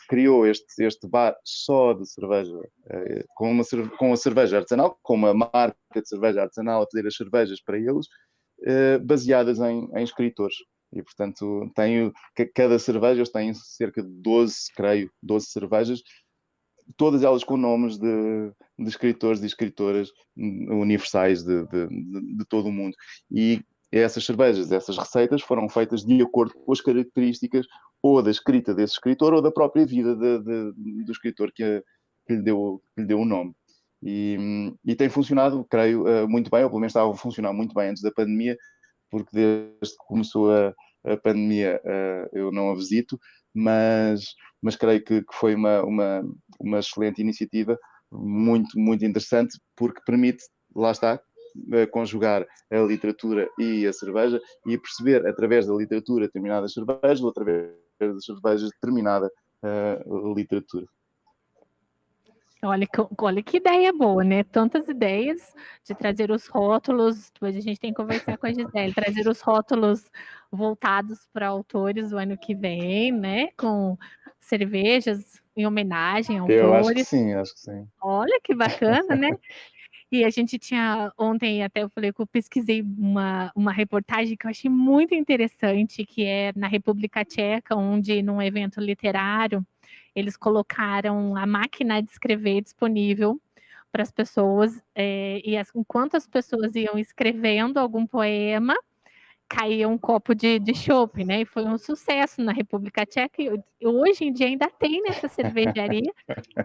criou este bar só de cerveja, com a cerveja artesanal, com uma marca de cerveja artesanal a pedir as cervejas para eles, baseadas em escritores. E, portanto, cada cerveja, eles têm cerca de 12 cervejas, todas elas com nomes de escritores e escritoras universais de todo o mundo. E essas cervejas, essas receitas foram feitas de acordo com as características ou da escrita desse escritor ou da própria vida do escritor que lhe deu o nome. E tem funcionado, creio, muito bem, ou pelo menos estava a funcionar muito bem antes da pandemia, porque desde que começou a pandemia eu não a visito, mas creio que foi uma excelente iniciativa, muito, muito interessante, porque permite, lá está, conjugar a literatura e a cerveja e perceber, através da literatura, determinadas cervejas ou através das cervejas, determinada literatura. Olha que ideia boa, né? Tantas ideias de trazer os rótulos, depois a gente tem que conversar com a Gisele, trazer os rótulos voltados para autores o ano que vem, né? Com cervejas em homenagem a Eu acho que autores. sim, acho que sim. Olha que bacana, né? E a gente tinha, ontem até eu falei que eu pesquisei uma reportagem que eu achei muito interessante, que é na República Tcheca, onde num evento literário, eles colocaram a máquina de escrever disponível para as pessoas, enquanto as pessoas iam escrevendo algum poema, caía um copo de chopp, né? E foi um sucesso na República Tcheca. E hoje em dia ainda tem nessa cervejaria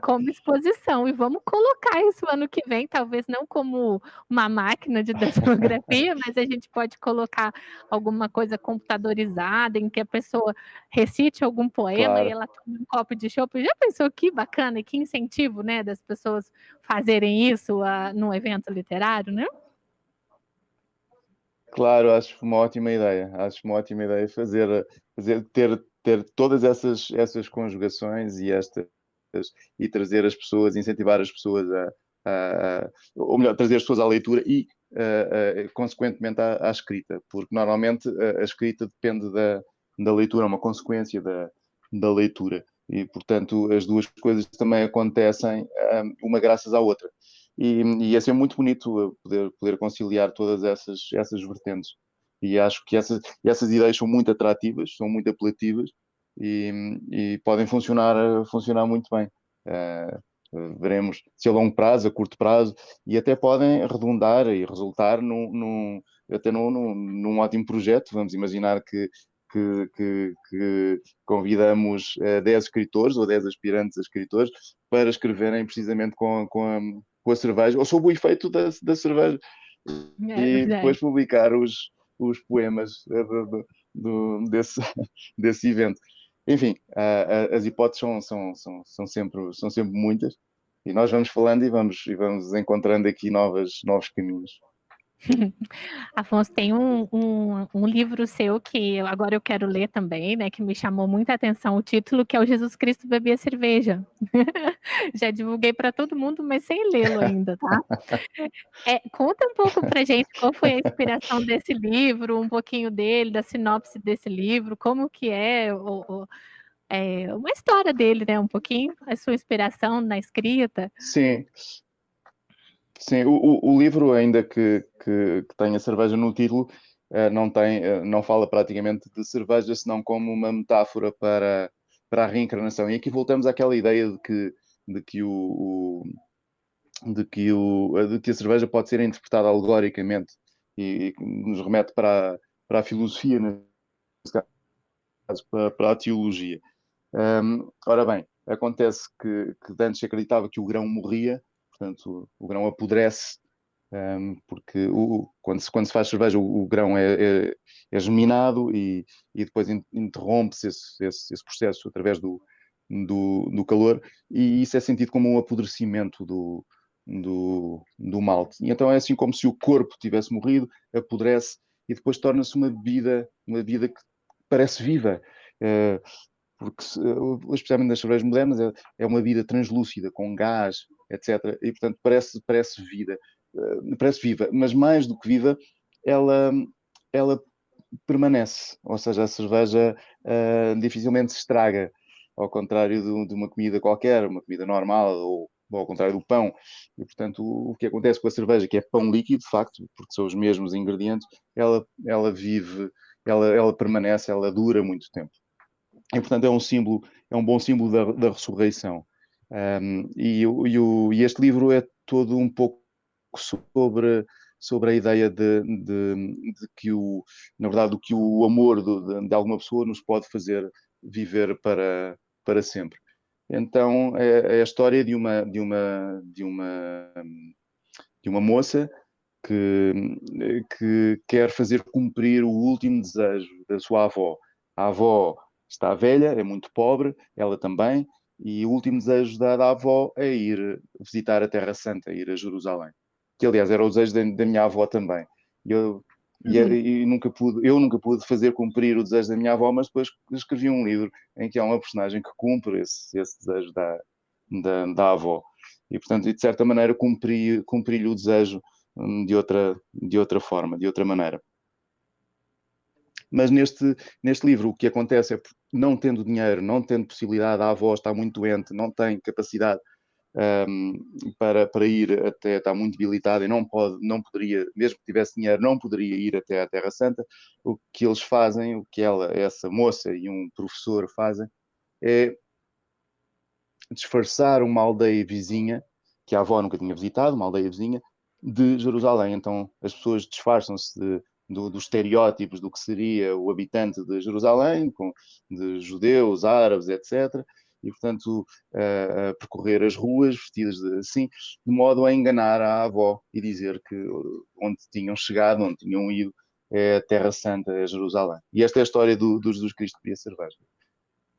como exposição. E vamos colocar isso ano que vem, talvez não como uma máquina de datilografia, mas a gente pode colocar alguma coisa computadorizada em que a pessoa recite algum poema e Claro. ela toma um copo de chopp. Já pensou que bacana e que incentivo, né, das pessoas fazerem isso num evento literário, né? Claro, acho uma ótima ideia. Acho uma ótima ideia ter todas essas conjugações e trazer as pessoas, incentivar as pessoas ou melhor, trazer as pessoas à leitura e, consequentemente, à escrita, porque normalmente a escrita depende da leitura, é uma consequência da leitura. E, portanto, as duas coisas também acontecem, uma graças à outra. E é sempre muito bonito poder conciliar todas essas vertentes. E acho que essas ideias são muito atrativas, são muito apelativas e podem funcionar muito bem. Veremos se a longo prazo, a curto prazo, e até podem redundar e resultar até num ótimo projeto. Vamos imaginar que convidamos 10 escritores ou 10 aspirantes a escritores para escreverem precisamente com a cerveja, ou sob o efeito da cerveja, É e verdade. depois publicar os poemas desse evento. Enfim, as hipóteses são sempre muitas, e nós vamos falando e vamos encontrando aqui novos caminhos. Afonso, tem um livro seu que agora eu quero ler também, né? Que me chamou muita atenção o título, que é o Jesus Cristo Bebia Cerveja. Já divulguei para todo mundo, mas sem lê-lo ainda, tá? Conta um pouco para gente qual foi a inspiração desse livro, um pouquinho dele, da sinopse desse livro, como que uma história dele, né? Um pouquinho, a sua inspiração na escrita. Sim, sim. O livro, ainda que tenha cerveja no título, não fala praticamente de cerveja, senão como uma metáfora para a reencarnação. E aqui voltamos àquela ideia de que a cerveja pode ser interpretada alegoricamente e nos remete para a filosofia, nesse caso, para a teologia. Ora bem, acontece que antes se acreditava que o grão morria, portanto o grão apodrece, porque quando se faz cerveja o grão é germinado e depois interrompe-se esse processo através do calor, e isso é sentido como um apodrecimento do malte. E então é assim como se o corpo tivesse morrido, apodrece e depois torna-se uma bebida que parece viva. Porque, especialmente nas cervejas modernas, é uma bebida translúcida, com gás, etc. E, portanto, parece vida, parece viva. Mas mais do que viva, ela permanece. Ou seja, a cerveja dificilmente se estraga, ao contrário de uma comida qualquer, uma comida normal, ou ao contrário do pão. E, portanto, o que acontece com a cerveja, que é pão líquido, de facto, porque são os mesmos ingredientes, ela vive, ela permanece, ela dura muito tempo. E, portanto, é um bom símbolo da ressurreição. E este livro é todo um pouco sobre a ideia de que na verdade, o que o amor de alguma pessoa nos pode fazer viver para sempre. Então é a história de uma moça que quer fazer cumprir o último desejo da sua avó. A avó está velha, é muito pobre, ela também, e o último desejo da avó é ir visitar a Terra Santa, ir a Jerusalém. Que, aliás, era o desejo da minha avó também. E eu nunca pude fazer cumprir o desejo da minha avó, mas depois escrevi um livro em que há uma personagem que cumpre esse desejo da avó. E, portanto, de certa maneira, cumpri-lhe o desejo de outra forma, de outra maneira. Mas neste livro o que acontece é que, não tendo dinheiro, não tendo possibilidade, a avó está muito doente, não tem capacidade para ir até, está muito debilitada e não poderia, mesmo que tivesse dinheiro, não poderia ir até à Terra Santa. O que eles fazem, o que essa moça e um professor fazem, é disfarçar uma aldeia vizinha, que a avó nunca tinha visitado, uma aldeia vizinha, de Jerusalém. Então as pessoas disfarçam-se dos estereótipos do que seria o habitante de Jerusalém, de judeus, árabes, etc. E, portanto, a percorrer as ruas vestidas assim, de modo a enganar a avó e dizer que onde tinham chegado, onde tinham ido, é a Terra Santa, é Jerusalém. E esta é a história do Jesus Cristo que bebia cerveja.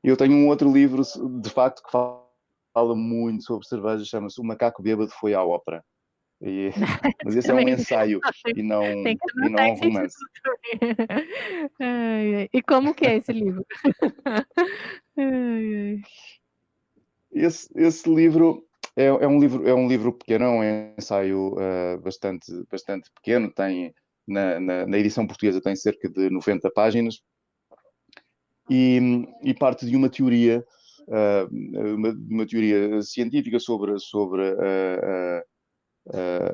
Eu tenho um outro livro, de facto, que fala muito sobre cerveja, chama-se O Macaco Bêbado Foi à Ópera. Mas esse é um ensaio e não um romance. E como que é esse livro? Esse livro é um livro pequeno, é um ensaio bastante pequeno, tem na edição portuguesa tem cerca de 90 páginas e parte de uma teoria uma teoria científica sobre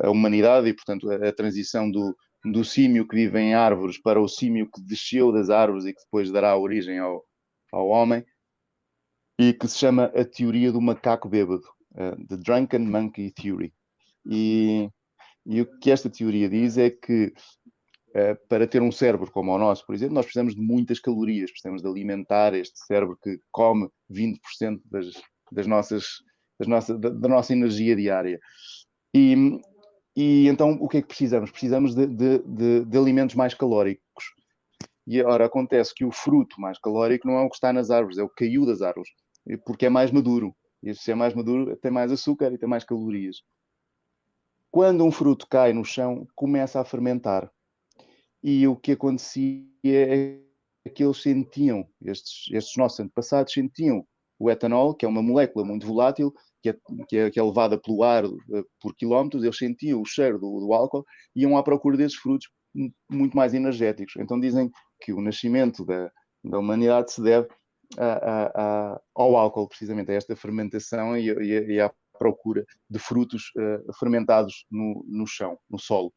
a humanidade e, portanto, a transição do símio que vive em árvores para o símio que desceu das árvores e que depois dará origem ao homem, e que se chama a teoria do macaco bêbado, The Drunken Monkey Theory. E o que esta teoria diz é que para ter um cérebro como o nosso, por exemplo, nós precisamos de muitas calorias, precisamos de alimentar este cérebro que come 20% da nossa energia diária. E então o que é que precisamos? Precisamos de alimentos mais calóricos. E ora, acontece que o fruto mais calórico não é o que está nas árvores, é o que caiu das árvores, porque é mais maduro. E se é mais maduro, tem mais açúcar e tem mais calorias. Quando um fruto cai no chão, começa a fermentar. E o que acontecia é que eles sentiam, estes nossos antepassados sentiam o etanol, que é uma molécula muito volátil, que é levada pelo ar por quilómetros, eles sentiam o cheiro do álcool e iam à procura desses frutos muito mais energéticos. Então dizem que o nascimento da humanidade se deve ao álcool, precisamente, a esta fermentação e à procura de frutos fermentados no chão, no solo.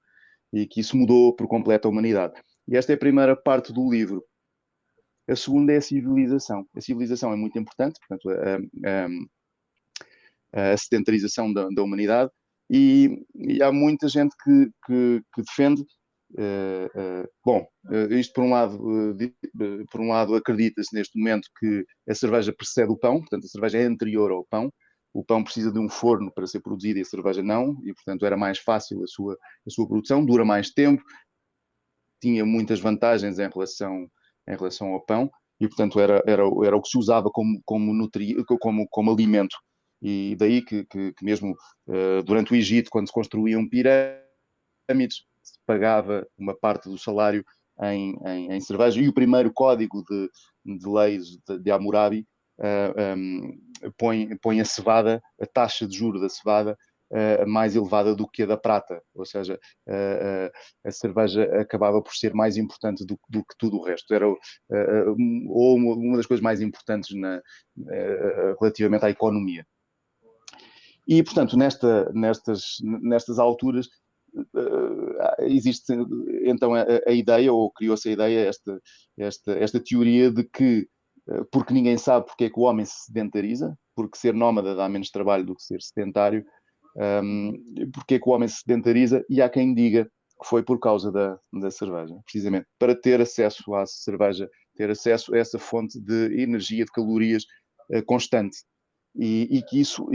E que isso mudou por completo a humanidade. E esta é a primeira parte do livro. A segunda é a civilização. A civilização é muito importante, portanto, a sedentarização da humanidade, e há muita gente que defende. Isto por um lado acredita-se neste momento que a cerveja precede o pão, portanto a cerveja é anterior ao pão. O pão precisa de um forno para ser produzido e a cerveja não, e portanto era mais fácil a sua produção, dura mais tempo, tinha muitas vantagens em relação ao pão, e portanto era o que se usava como alimento. E daí que mesmo durante o Egito, quando se construíam pirâmides, se pagava uma parte do salário em cerveja. E o primeiro código de leis de Hammurabi põe a cevada, a taxa de juros da cevada, mais elevada do que a da prata, ou seja, a cerveja acabava por ser mais importante do que tudo o resto. Era ou uma das coisas mais importantes relativamente à economia. E, portanto, nestas alturas existe então a ideia, ou criou-se a ideia, esta teoria de que, porque ninguém sabe porque é que o homem se sedentariza, porque ser nómada dá menos trabalho do que ser sedentário. Porque é que o homem se sedentariza? E há quem diga que foi por causa da cerveja, precisamente, para ter acesso à cerveja, ter acesso a essa fonte de energia, de calorias constante. E que isso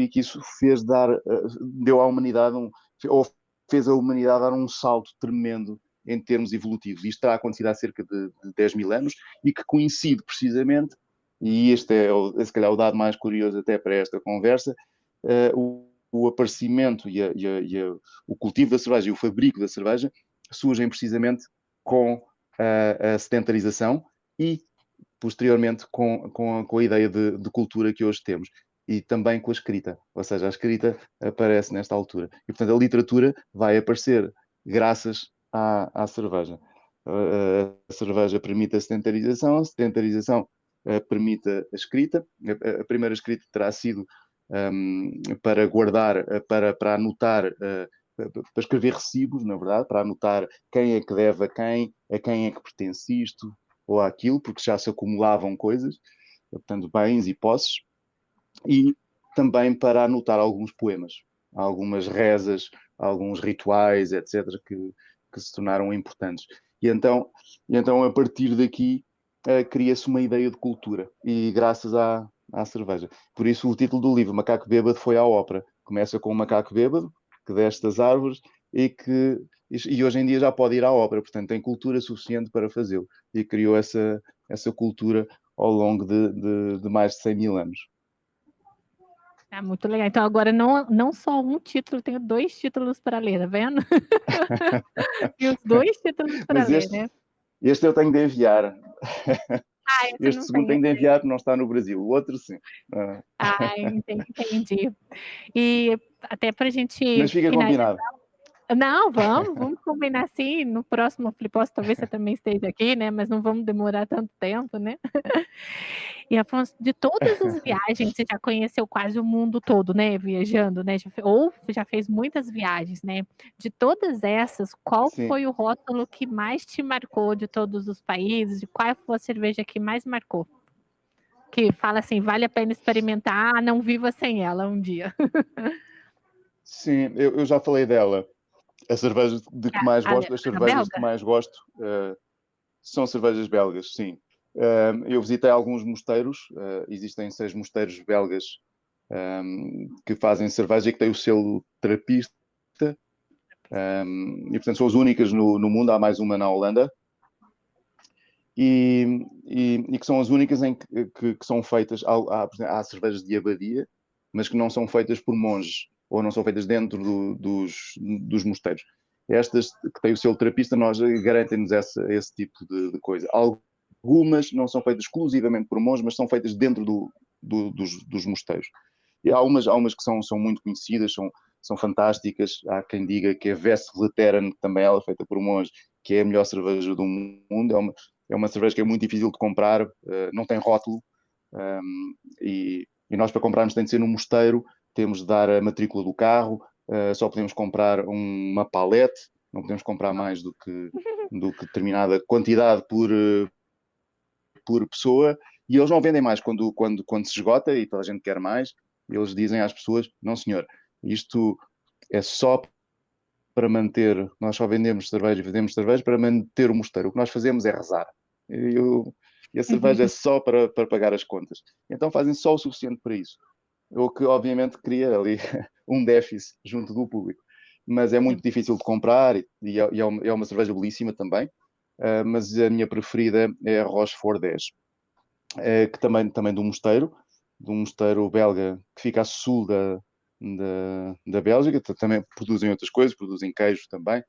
deu à humanidade ou fez a humanidade dar um salto tremendo em termos evolutivos. Isto terá acontecido há cerca de 10 mil anos e que coincide precisamente, e este é se calhar o dado mais curioso até para esta conversa, o aparecimento o cultivo da cerveja e o fabrico da cerveja surgem precisamente com a sedentarização e posteriormente com a ideia de cultura que hoje temos. E também com a escrita, ou seja, a escrita aparece nesta altura. E, portanto, a literatura vai aparecer graças à cerveja. A cerveja permite a sedentarização permite a escrita. A primeira escrita terá sido para guardar, para anotar, para escrever recibos, na verdade, para anotar quem é que deve a quem é que pertence isto ou àquilo, porque já se acumulavam coisas, portanto, bens e posses. E também para anotar alguns poemas, algumas rezas, alguns rituais, etc., que se tornaram importantes. E então a partir daqui, cria-se uma ideia de cultura, e graças à cerveja. Por isso o título do livro, Macaco Bêbado, foi à ópera. Começa com um macaco bêbado, que desce das árvores, e hoje em dia já pode ir à ópera, portanto tem cultura suficiente para fazê-lo. E criou essa cultura ao longo de mais de 100 mil anos. É muito legal. Então, agora não só um título, tenho 2 títulos para ler, tá vendo? E os 2 títulos para Mas ler, né? este eu tenho de enviar. Esse Este não segundo tem. tenho de enviar porque não está no Brasil. O outro, sim. Entendi. E até para a gente Mas fica finalizar. combinado. Não, vamos combinar assim. No próximo Flippost, talvez você também esteja aqui, né? Mas não vamos demorar tanto tempo, né? E Afonso, de todas as viagens, você já conheceu quase o mundo todo, né? Viajando, né? Ou já fez muitas viagens, né? De todas essas, qual Sim. foi o rótulo que mais te marcou de todos os países? De qual foi a cerveja que mais marcou? Que fala assim, vale a pena experimentar, não viva sem ela um dia. Sim, eu já falei dela. As cervejas de que mais gosto, as A cervejas que belga? mais gosto são cervejas belgas, sim. Eu visitei alguns mosteiros, existem 6 mosteiros belgas que fazem cerveja e que têm o selo terapista. E portanto são as únicas no mundo, há mais uma na Holanda. E que são as únicas em que são feitas, há cervejas de abadia, mas que não são feitas por monges, ou não são feitas dentro dos mosteiros. Estas que têm o selo terapista, nós garantem-nos esse tipo de coisa. Algumas não são feitas exclusivamente por monges, mas são feitas dentro dos mosteiros. E há umas que são muito conhecidas, são fantásticas. Há quem diga que a Vesterleteren, que também ela é feita por monges, que é a melhor cerveja do mundo. É uma cerveja que é muito difícil de comprar, não tem rótulo, e nós para comprarmos tem de ser num mosteiro, temos de dar a matrícula do carro, só podemos comprar uma palete, não podemos comprar mais do que determinada quantidade por pessoa, e eles não vendem mais quando se esgota e toda a gente quer mais. Eles dizem às pessoas, não senhor, isto é só para manter, nós só vendemos cerveja para manter o mosteiro. O que nós fazemos é rezar. E a cerveja é só para pagar as contas. Então fazem só o suficiente para isso. O que obviamente cria ali um déficit junto do público. Mas é muito difícil de comprar e é uma cerveja belíssima também. Mas a minha preferida é a Rochefort 10, que também de um mosteiro belga que fica a sul da Bélgica. Também produzem outras coisas, produzem queijos também.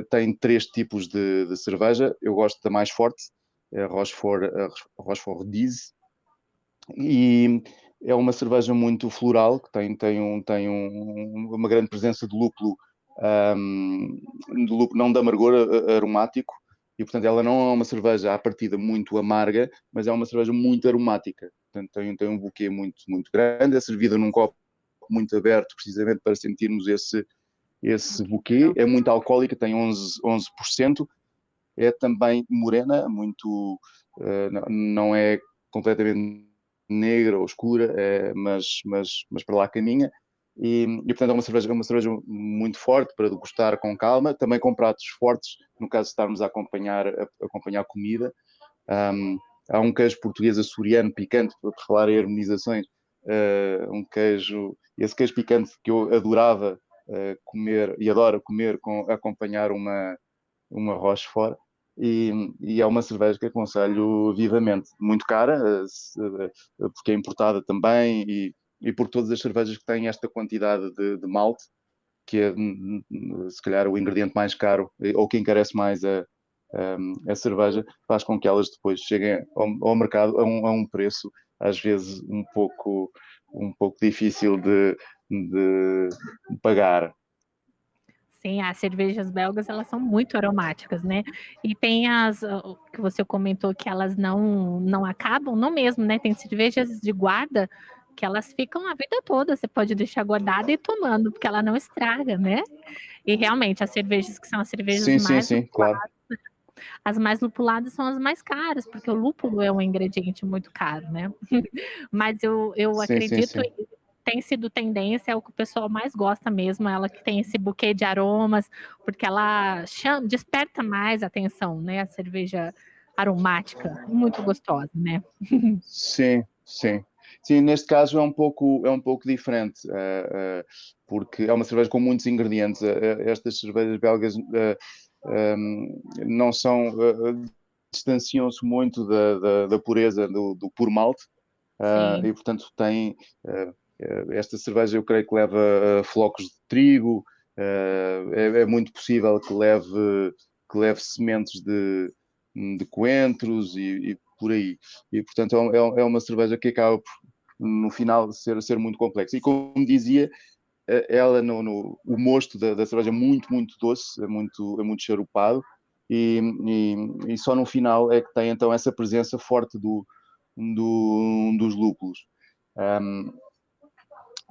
Tem 3 tipos de cerveja. Eu gosto da mais forte, a Rochefort 10, e é uma cerveja muito floral, que tem uma grande presença de lúpulo, não de amargor, aromático, e portanto ela não é uma cerveja à partida muito amarga, mas é uma cerveja muito aromática. Portanto tem um buquê muito, muito grande, é servida num copo muito aberto, precisamente para sentirmos esse buquê. É muito alcoólica, tem 11%, é também morena, muito, não é completamente negra ou escura, mas para lá caminha. Portanto é uma cerveja muito forte para degustar com calma, também com pratos fortes, no caso de estarmos a acompanhar comida. Há um queijo português açoriano picante, para falar em harmonizações, esse queijo picante que eu adorava comer e adoro comer, acompanhar uma Rochefort. E é uma cerveja que aconselho vivamente. Muito cara, porque é importada também, e por todas as cervejas que têm esta quantidade de malte, que é se calhar o ingrediente mais caro, ou que encarece mais a cerveja, faz com que elas depois cheguem ao mercado a um preço às vezes um pouco difícil de pagar. Sim, as cervejas belgas, elas são muito aromáticas, né? E tem que você comentou que elas não acabam, não mesmo, né? Tem cervejas de guarda que elas ficam a vida toda, você pode deixar guardada e ir tomando, porque ela não estraga, né? E realmente, as cervejas que são as cervejas Sim, claro. as mais lupuladas são as mais caras, porque o lúpulo é um ingrediente muito caro, né? Mas eu acredito, Sim. tem sido tendência, é o que o pessoal mais gosta mesmo, ela que tem esse buquê de aromas, porque ela desperta mais atenção, né? A cerveja aromática, muito gostosa, né? Sim, neste caso é um pouco diferente, porque é uma cerveja com muitos ingredientes. Estas cervejas belgas não são, distanciam-se muito da pureza do puro malte, e portanto tem esta cerveja, eu creio que leva flocos de trigo, é muito possível que leve sementes de coentros e por aí. E portanto é uma cerveja que acaba por, no final, ser muito complexa. E como dizia, ela o mosto da cerveja é muito doce, é muito charupado, e só no final é que tem então essa presença forte dos lúpulos.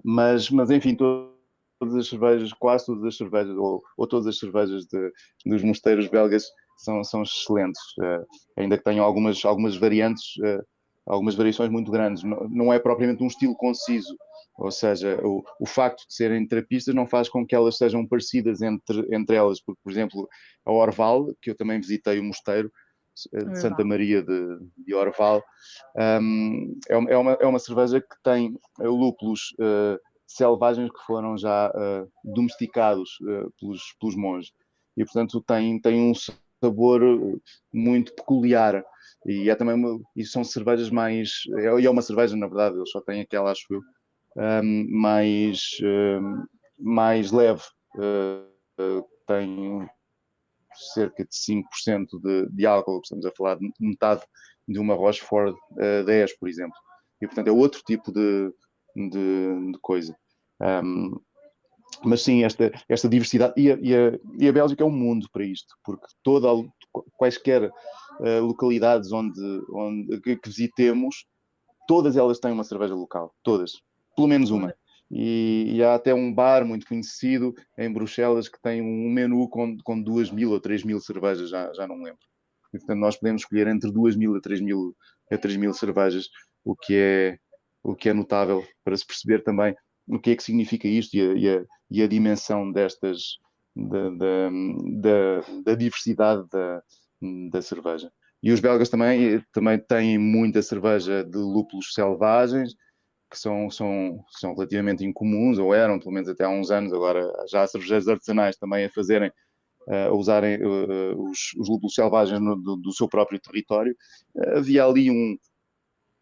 Mas enfim, todas as cervejas, quase todas as cervejas, ou todas as cervejas dos mosteiros belgas são excelentes, ainda que tenham algumas variantes, algumas variações muito grandes. Não é propriamente um estilo conciso, ou seja, o facto de serem trapistas não faz com que elas sejam parecidas entre elas, porque, por exemplo, a Orval, que eu também visitei o mosteiro de Santa Maria de Orval, é uma cerveja que tem lúpulos selvagens que foram já domesticados pelos monges, e portanto tem um sabor muito peculiar, e é também e são cervejas mais, é uma cerveja, na verdade, eles só têm aquela, acho eu, mais leve, tem cerca de 5% de álcool, estamos a falar de metade de uma Rochefort 10, por exemplo. E, portanto, é outro tipo de coisa. Mas sim, esta diversidade, e a Bélgica é um mundo para isto, porque quaisquer localidades que visitemos, todas elas têm uma cerveja local, todas, pelo menos uma. E há até um bar muito conhecido em Bruxelas que tem um menu com 2.000 ou 3.000 cervejas, já não me lembro. E, portanto, nós podemos escolher entre 2.000 a 3.000 cervejas, o que é notável para se perceber também o que é que significa isto e a dimensão da diversidade da cerveja. E os belgas também têm muita cerveja de lúpulos selvagens, que são relativamente incomuns, ou eram, pelo menos até há uns anos. Agora já há cervejeiros artesanais também a usarem os lúpulos selvagens do seu próprio território. Havia ali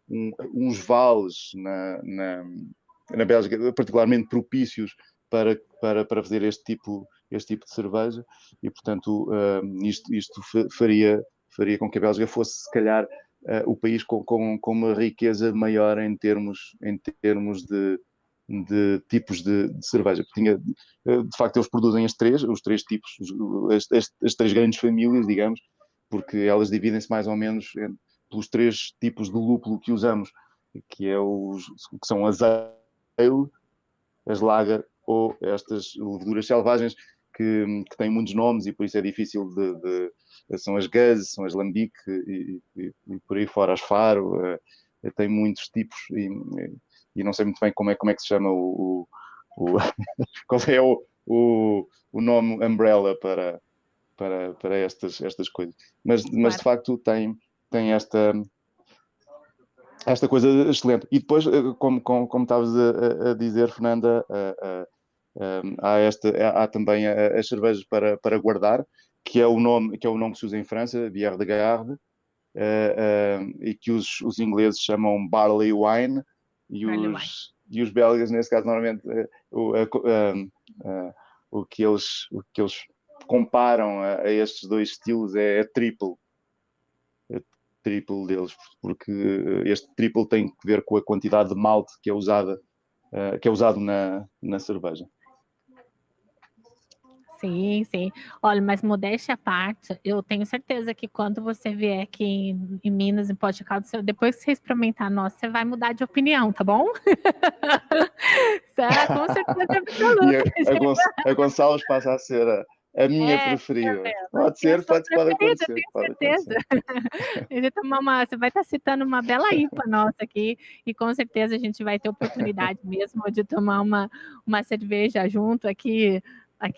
uns vales na Bélgica particularmente propícios para fazer este tipo de cerveja, e portanto isto faria com que a Bélgica fosse, se calhar, o país com uma riqueza maior em termos de tipos de cerveja. Porque de facto, eles produzem os três tipos, as três grandes famílias, digamos, porque elas dividem-se mais ou menos pelos três tipos de lúpulo que usamos, que são as ale, as lager ou estas leveduras selvagens que têm muitos nomes, e por isso é difícil são as Gueuze, são as Lambic e por aí fora, as Faro, tem muitos tipos e não sei muito bem como é que se chama qual é o nome umbrella para estas coisas. Mas de facto tem esta coisa excelente. E depois, como estavas a dizer, Fernanda, há também as cervejas para guardar, que é o nome que se usa em França, Bière de Garde, e que os ingleses chamam barley wine, e os belgas, nesse caso, normalmente, o que eles comparam a estes dois estilos é triple deles, porque este triple tem que ver com a quantidade de malte que é usado na cerveja. Sim, sim. Olha, mas modéstia à parte, eu tenho certeza que quando você vier aqui em Minas, em Poços de Caldas, depois que você experimentar a nossa, você vai mudar de opinião, tá bom? Será com certeza absoluta. E a Gonçalves passa a ser a minha preferida. Pode acontecer. Tenho certeza. Você vai estar citando uma bela IPA nossa aqui, e com certeza a gente vai ter oportunidade mesmo de tomar uma cerveja junto aqui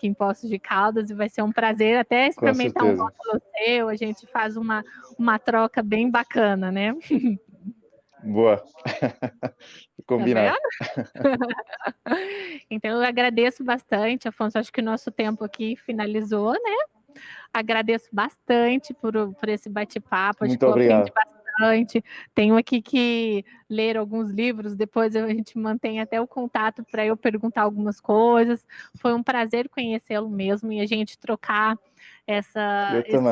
em Poços de Caldas, e vai ser um prazer até experimentar um rótulo seu, a gente faz uma troca bem bacana, né? Boa. Combinado. Tá então, eu agradeço bastante, Afonso, acho que o nosso tempo aqui finalizou, né? Agradeço bastante por esse bate-papo, acho Muito que eu obrigado. aprendi bastante. Tenho aqui que ler alguns livros, depois a gente mantém até o contato para eu perguntar algumas coisas. Foi um prazer conhecê-lo mesmo e a gente trocar esses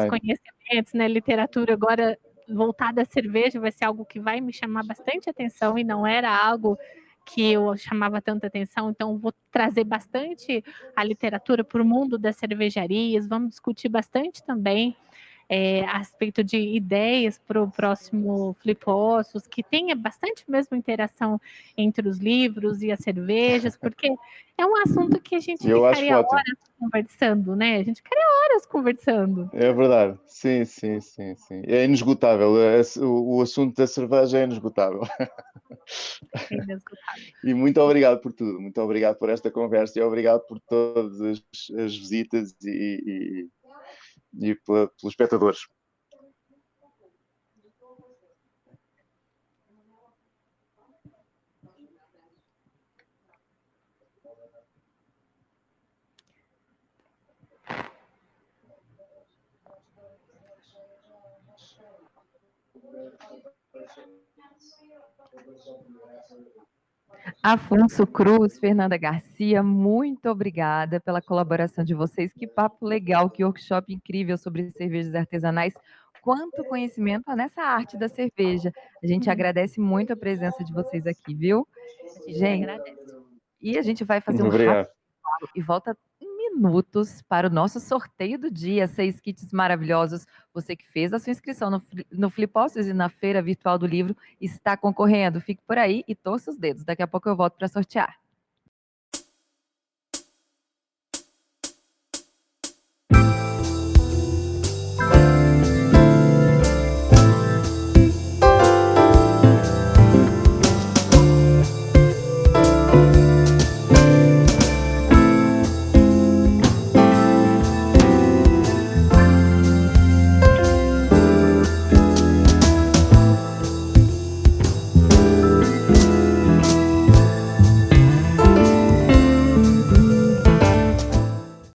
conhecimentos, né? Literatura agora voltada à cerveja vai ser algo que vai me chamar bastante atenção, e não era algo que eu chamava tanta atenção, então vou trazer bastante a literatura para o mundo das cervejarias, vamos discutir bastante também a respeito de ideias para o próximo Flipossos, que tenha bastante mesmo interação entre os livros e as cervejas, porque é um assunto que a gente ficaria horas conversando, né? A gente ficaria horas conversando. É verdade, sim. É inesgotável, o assunto da cerveja é inesgotável. É inesgotável. E muito obrigado por tudo, muito obrigado por esta conversa e obrigado por todas as visitas e pelos espectadores. Afonso Cruz, Fernanda Garcia, muito obrigada pela colaboração de vocês. Que papo legal, que workshop incrível sobre cervejas artesanais. Quanto conhecimento há nessa arte da cerveja. A gente agradece muito a presença de vocês aqui, viu? Gente, e a gente vai fazer um rápido e volta em minutos para o nosso sorteio do dia. 6 kits maravilhosos. Você que fez a sua inscrição no Flipossos e na Feira Virtual do Livro está concorrendo. Fique por aí e torça os dedos. Daqui a pouco eu volto para sortear.